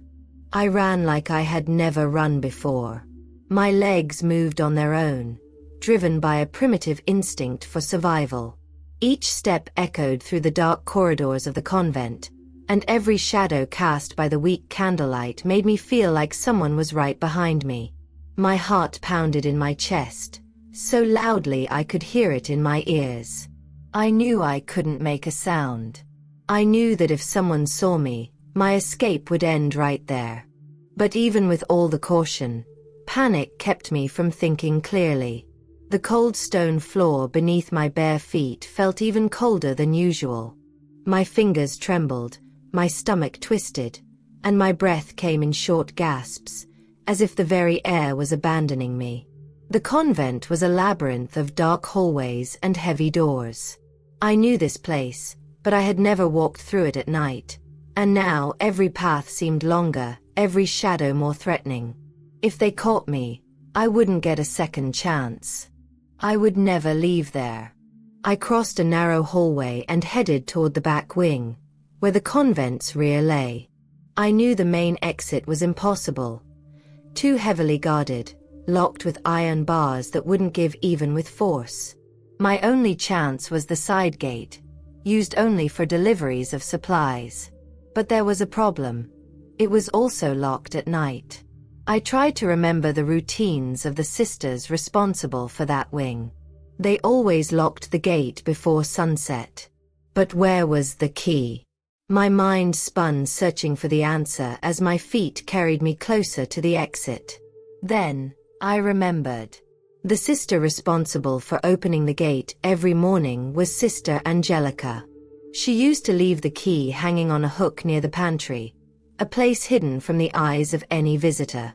I ran like I had never run before. My legs moved on their own, driven by a primitive instinct for survival. Each step echoed through the dark corridors of the convent, and every shadow cast by the weak candlelight made me feel like someone was right behind me. My heart pounded in my chest, so loudly I could hear it in my ears. I knew I couldn't make a sound. I knew that if someone saw me, my escape would end right there. But even with all the caution, panic kept me from thinking clearly. The cold stone floor beneath my bare feet felt even colder than usual. My fingers trembled, my stomach twisted, and my breath came in short gasps, as if the very air was abandoning me. The convent was a labyrinth of dark hallways and heavy doors. I knew this place, but I had never walked through it at night. And now every path seemed longer, every shadow more threatening. If they caught me, I wouldn't get a second chance. I would never leave there. I crossed a narrow hallway and headed toward the back wing, where the convent's rear lay. I knew the main exit was impossible. Too heavily guarded, locked with iron bars that wouldn't give even with force. My only chance was the side gate, used only for deliveries of supplies. But there was a problem. It was also locked at night. I tried to remember the routines of the sisters responsible for that wing. They always locked the gate before sunset. But where was the key? My mind spun searching for the answer as my feet carried me closer to the exit. Then, I remembered. The sister responsible for opening the gate every morning was Sister Angelica. She used to leave the key hanging on a hook near the pantry, a place hidden from the eyes of any visitor.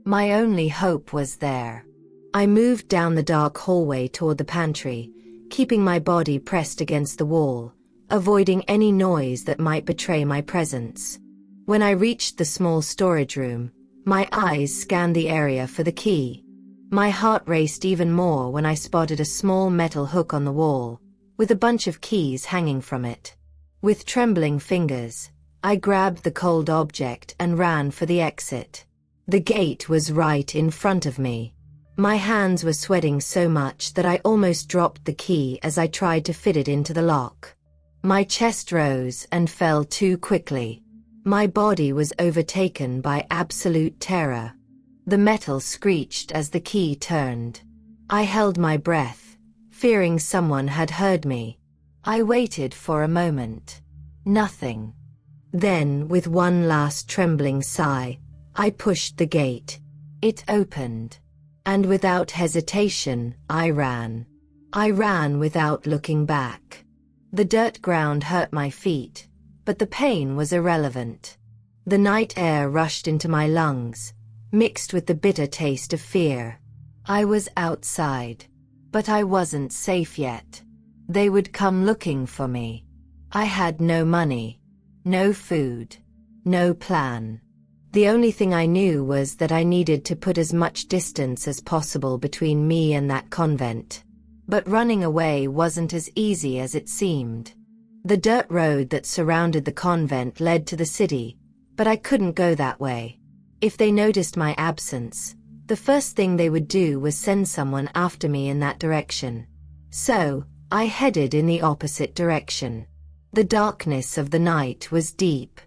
My only hope was there. I moved down the dark hallway toward the pantry, keeping my body pressed against the wall, avoiding any noise that might betray my presence. When I reached the small storage room, my eyes scanned the area for the key. My heart raced even more when I spotted a small metal hook on the wall, with a bunch of keys hanging from it. With trembling fingers, I grabbed the cold object and ran for the exit. The gate was right in front of me. My hands were sweating so much that I almost dropped the key as I tried to fit it into the lock. My chest rose and fell too quickly. My body was overtaken by absolute terror. The metal screeched as the key turned. I held my breath, fearing someone had heard me. I waited for a moment. Nothing. Then, with one last trembling sigh, I pushed the gate. It opened. And without hesitation, I ran. I ran without looking back. The dirt ground hurt my feet, but the pain was irrelevant. The night air rushed into my lungs, mixed with the bitter taste of fear. I was outside, but I wasn't safe yet. They would come looking for me. I had no money, no food, no plan. The only thing I knew was that I needed to put as much distance as possible between me and that convent. But running away wasn't as easy as it seemed. The dirt road that surrounded the convent led to the city, but I couldn't go that way. If they noticed my absence, the first thing they would do was send someone after me in that direction. So, I headed in the opposite direction. The darkness of the night was deep.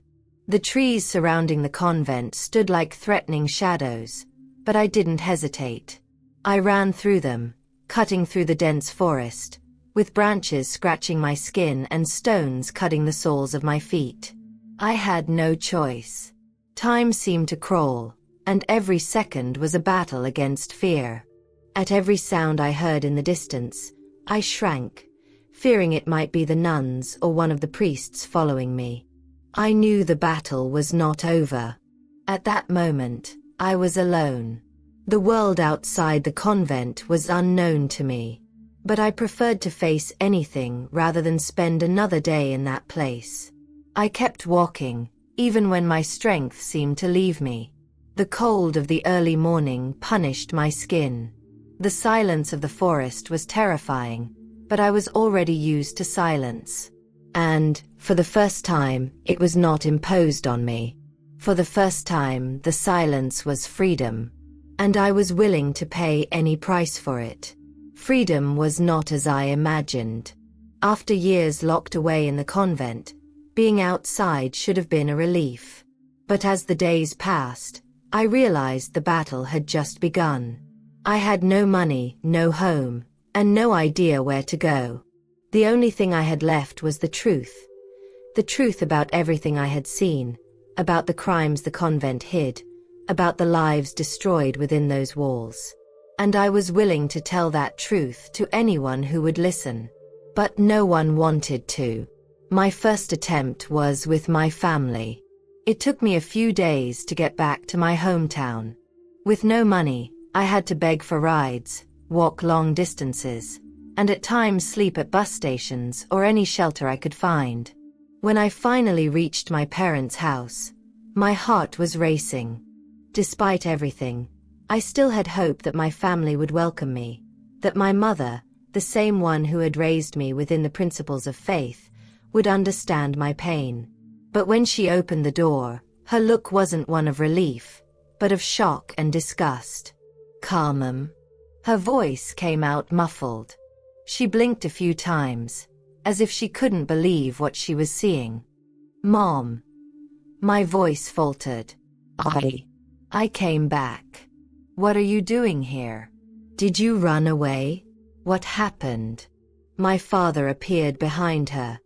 The trees surrounding the convent stood like threatening shadows, but I didn't hesitate. I ran through them, cutting through the dense forest, with branches scratching my skin and stones cutting the soles of my feet. I had no choice. Time seemed to crawl, and every second was a battle against fear. At every sound I heard in the distance, I shrank, fearing it might be the nuns or one of the priests following me. I knew the battle was not over. At that moment, I was alone. The world outside the convent was unknown to me, but I preferred to face anything rather than spend another day in that place. I kept walking, even when my strength seemed to leave me. The cold of the early morning punished my skin. The silence of the forest was terrifying, but I was already used to silence. And, for the first time, it was not imposed on me. For the first time, the silence was freedom. And I was willing to pay any price for it. Freedom was not as I imagined. After years locked away in the convent, being outside should have been a relief. But as the days passed, I realized the battle had just begun. I had no money, no home, and no idea where to go. The only thing I had left was the truth. The truth about everything I had seen, about the crimes the convent hid, about the lives destroyed within those walls. And I was willing to tell that truth to anyone who would listen. But no one wanted to. My first attempt was with my family. It took me a few days to get back to my hometown. With no money, I had to beg for rides, walk long distances, and at times sleep at bus stations or any shelter I could find. When I finally reached my parents' house, my heart was racing. Despite everything, I still had hope that my family would welcome me, that my mother, the same one who had raised me within the principles of faith, would understand my pain. But when she opened the door, her look wasn't one of relief, but of shock and disgust. "Carmen." Her voice came out muffled. She blinked a few times, as if she couldn't believe what she was seeing. "Mom." My voice faltered. I came back. "What are you doing here? Did you run away? What happened?" My father appeared behind her,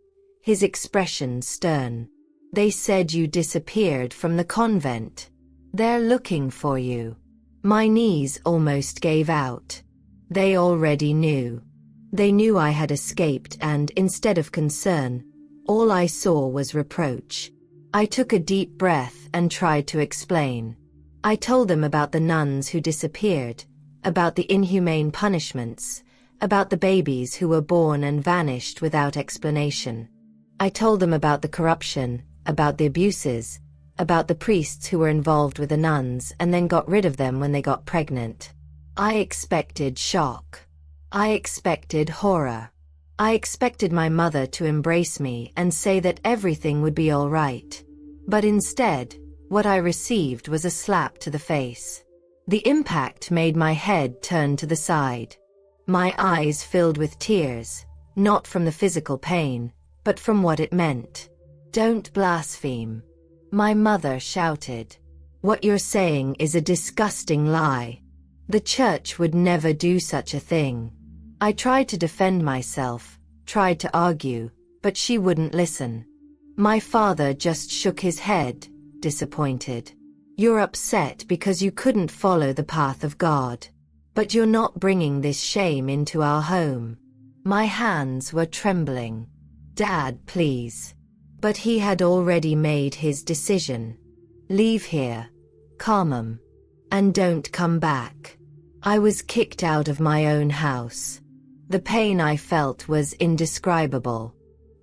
his expression stern. "They said you disappeared from the convent. They're looking for you." My knees almost gave out. They already knew. They knew I had escaped and, instead of concern, all I saw was reproach. I took a deep breath and tried to explain. I told them about the nuns who disappeared, about the inhumane punishments, about the babies who were born and vanished without explanation. I told them about the corruption, about the abuses, about the priests who were involved with the nuns and then got rid of them when they got pregnant. I expected shock. I expected horror. I expected my mother to embrace me and say that everything would be all right. But instead, what I received was a slap to the face. The impact made my head turn to the side. My eyes filled with tears, not from the physical pain, but from what it meant. "Don't blaspheme," my mother shouted. "What you're saying is a disgusting lie. The church would never do such a thing." I tried to defend myself, tried to argue, but she wouldn't listen. My father just shook his head, disappointed. "You're upset because you couldn't follow the path of God. But you're not bringing this shame into our home." My hands were trembling. "Dad, please." But he had already made his decision. "Leave here. Calm 'em. And don't come back." I was kicked out of my own house. The pain I felt was indescribable.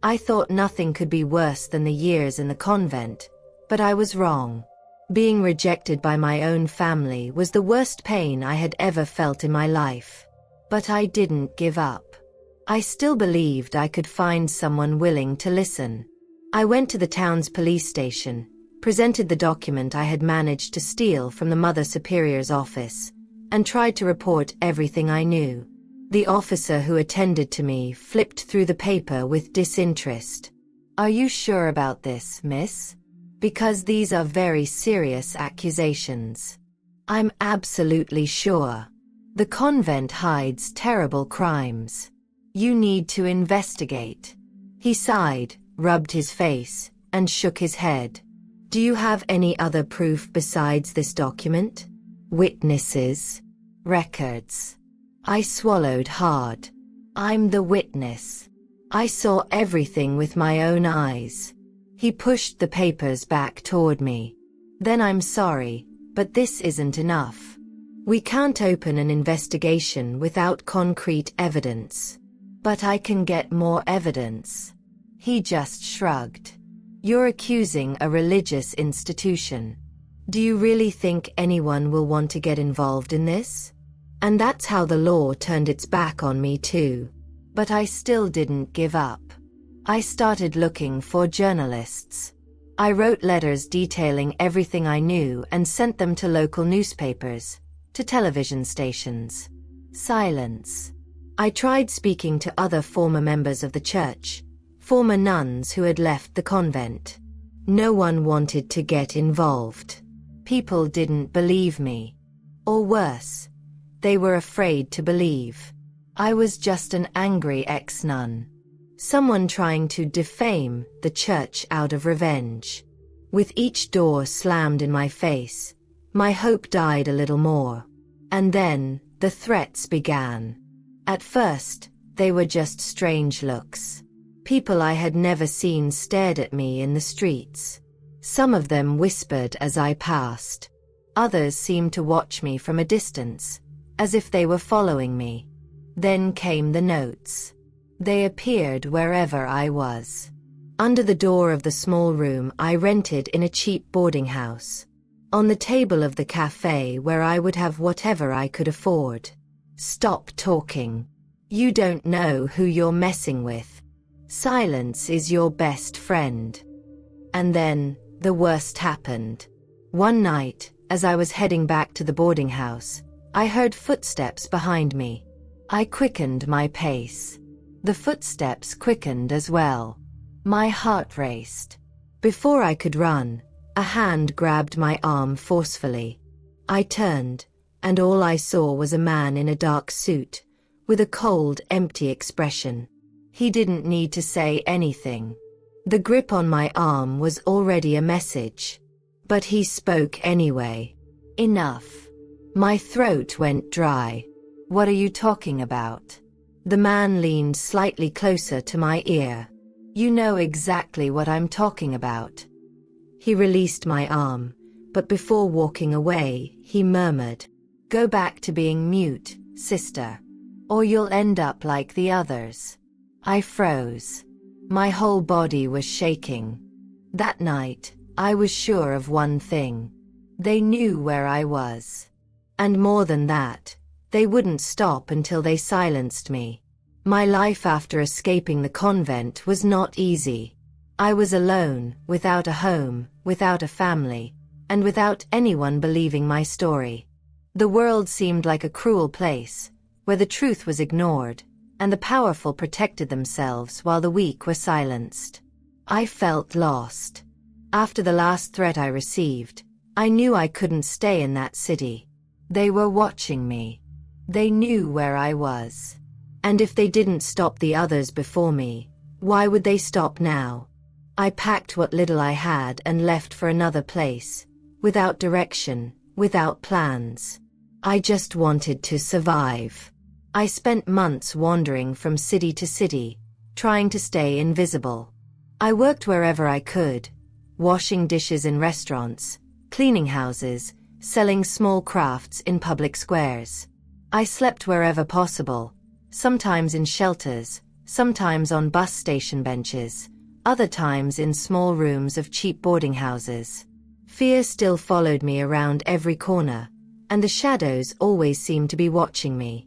I thought nothing could be worse than the years in the convent, but I was wrong. Being rejected by my own family was the worst pain I had ever felt in my life. But I didn't give up. I still believed I could find someone willing to listen. I went to the town's police station, presented the document I had managed to steal from the Mother Superior's office, and tried to report everything I knew. The officer who attended to me flipped through the paper with disinterest. "Are you sure about this, miss? Because these are very serious accusations." "I'm absolutely sure. The convent hides terrible crimes. You need to investigate." He sighed, rubbed his face, and shook his head. "Do you have any other proof besides this document? Witnesses? Records?" I swallowed hard. "I'm the witness. I saw everything with my own eyes." He pushed the papers back toward me. "Then I'm sorry, but this isn't enough. We can't open an investigation without concrete evidence. But I can get more evidence." He just shrugged. "You're accusing a religious institution. Do you really think anyone will want to get involved in this?" And that's how the law turned its back on me too. But I still didn't give up. I started looking for journalists. I wrote letters detailing everything I knew and sent them to local newspapers, to television stations. Silence. I tried speaking to other former members of the church, former nuns who had left the convent. No one wanted to get involved. People didn't believe me. Or worse, they were afraid to believe. I was just an angry ex-nun. Someone trying to defame the church out of revenge. With each door slammed in my face, my hope died a little more. And then, the threats began. At first, they were just strange looks. People I had never seen stared at me in the streets. Some of them whispered as I passed. Others seemed to watch me from a distance, as if they were following me. Then came the notes. They appeared wherever I was. Under the door of the small room I rented in a cheap boarding house. On the table of the cafe where I would have whatever I could afford. "Stop talking. You don't know who you're messing with. Silence is your best friend." And then, the worst happened. One night, as I was heading back to the boarding house, I heard footsteps behind me. I quickened my pace. The footsteps quickened as well. My heart raced. Before I could run, a hand grabbed my arm forcefully. I turned, and all I saw was a man in a dark suit, with a cold, empty expression. He didn't need to say anything. The grip on my arm was already a message. But he spoke anyway. "Enough." My throat went dry. "What are you talking about?" The man leaned slightly closer to my ear. "You know exactly what I'm talking about." He released my arm, but before walking away, he murmured, "Go back to being mute, sister, or you'll end up like the others." I froze. My whole body was shaking. That night, I was sure of one thing. They knew where I was. And more than that, they wouldn't stop until they silenced me. My life after escaping the convent was not easy. I was alone, without a home, without a family, and without anyone believing my story. The world seemed like a cruel place, where the truth was ignored, and the powerful protected themselves while the weak were silenced. I felt lost. After the last threat I received, I knew I couldn't stay in that city. They were watching me. They knew where I was. And if they didn't stop the others before me, why would they stop now? I packed what little I had and left for another place, without direction, without plans. I just wanted to survive. I spent months wandering from city to city, trying to stay invisible. I worked wherever I could, washing dishes in restaurants, cleaning houses, selling small crafts in public squares. I slept wherever possible, sometimes in shelters, sometimes on bus station benches, other times in small rooms of cheap boarding houses. Fear still followed me around every corner, and the shadows always seemed to be watching me.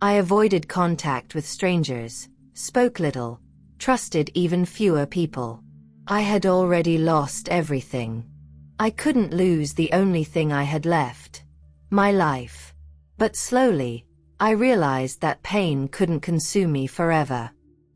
I avoided contact with strangers, spoke little, trusted even fewer people. I had already lost everything. I couldn't lose the only thing I had left, my life. But slowly, I realized that pain couldn't consume me forever.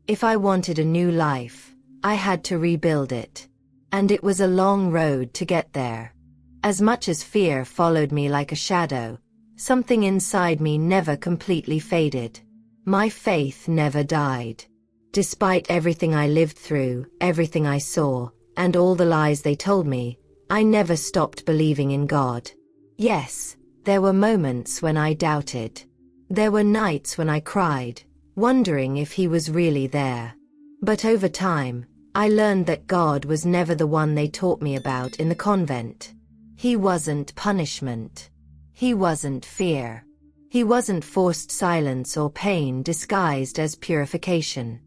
If I wanted a new life, I had to rebuild it. And it was a long road to get there. As much as fear followed me like a shadow, something inside me never completely faded. My faith never died. Despite everything I lived through, everything I saw, and all the lies they told me, I never stopped believing in God. Yes, there were moments when I doubted. There were nights when I cried, wondering if He was really there. But over time, I learned that God was never the one they taught me about in the convent. He wasn't punishment. He wasn't fear. He wasn't forced silence or pain disguised as purification.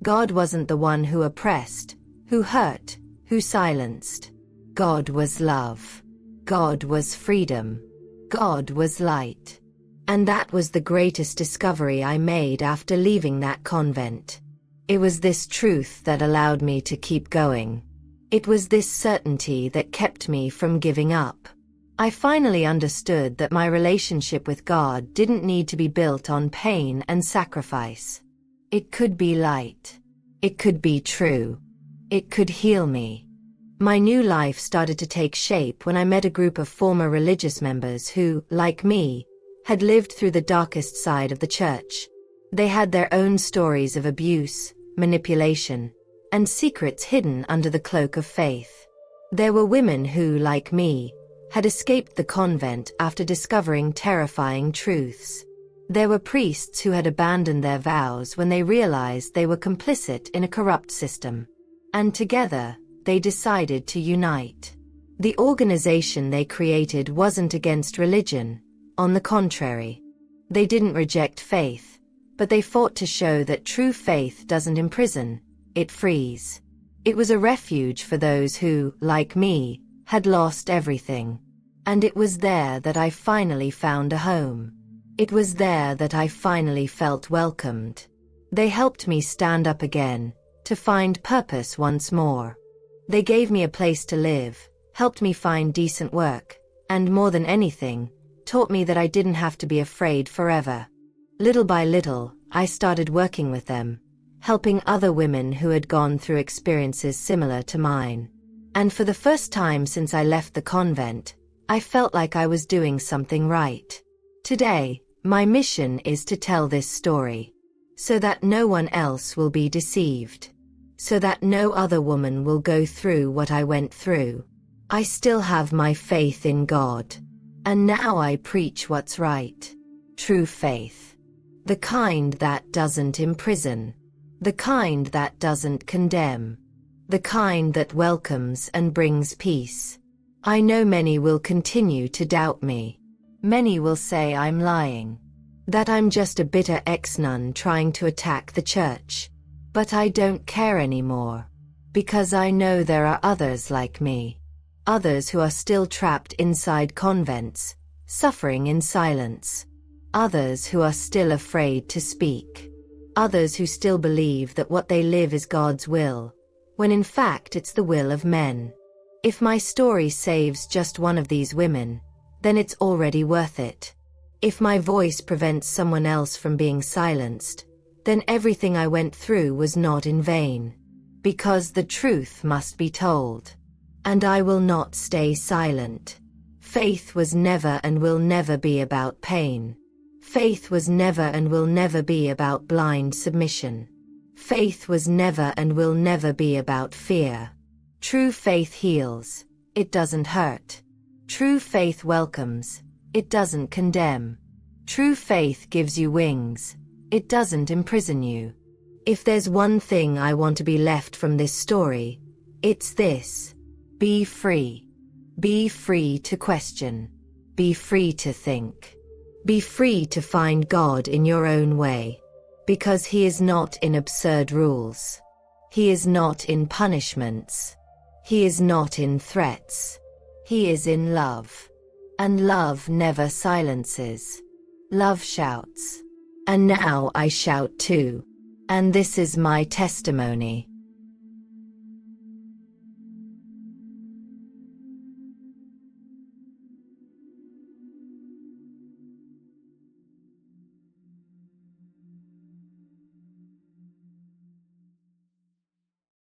God wasn't the one who oppressed, who hurt, who silenced. God was love. God was freedom. God was light. And that was the greatest discovery I made after leaving that convent. It was this truth that allowed me to keep going. It was this certainty that kept me from giving up. I finally understood that my relationship with God didn't need to be built on pain and sacrifice. It could be light. It could be true. It could heal me. My new life started to take shape when I met a group of former religious members who, like me, had lived through the darkest side of the church. They had their own stories of abuse, manipulation, and secrets hidden under the cloak of faith. There were women who, like me, had escaped the convent after discovering terrifying truths. There were priests who had abandoned their vows when they realized they were complicit in a corrupt system. And together, they decided to unite. The organization they created wasn't against religion. On the contrary, they didn't reject faith, but they fought to show that true faith doesn't imprison, it frees. It was a refuge for those who, like me, had lost everything. And it was there that I finally found a home. It was there that I finally felt welcomed. They helped me stand up again, to find purpose once more. They gave me a place to live, helped me find decent work, and more than anything, taught me that I didn't have to be afraid forever. Little by little, I started working with them, helping other women who had gone through experiences similar to mine. And for the first time since I left the convent, I felt like I was doing something right. Today, my mission is to tell this story, so that no one else will be deceived, so that no other woman will go through what I went through. I still have my faith in God, and now I preach what's right. True faith. The kind that doesn't imprison. The kind that doesn't condemn. The kind that welcomes and brings peace. I know many will continue to doubt me. Many will say I'm lying, that I'm just a bitter ex-nun trying to attack the church. But I don't care anymore, because I know there are others like me. Others who are still trapped inside convents, suffering in silence. Others who are still afraid to speak. Others who still believe that what they live is God's will, when in fact it's the will of men. If my story saves just one of these women, then it's already worth it. If my voice prevents someone else from being silenced, then everything I went through was not in vain. Because the truth must be told. And I will not stay silent. Faith was never and will never be about pain. Faith was never and will never be about blind submission. Faith was never and will never be about fear. True faith heals, it doesn't hurt. True faith welcomes, it doesn't condemn. True faith gives you wings, it doesn't imprison you. If there's one thing I want to be left from this story, it's this. Be free. Be free to question. Be free to think. Be free to find God in your own way. Because He is not in absurd rules. He is not in punishments. He is not in threats. He is in love. And love never silences. Love shouts. And now I shout too. And this is my testimony.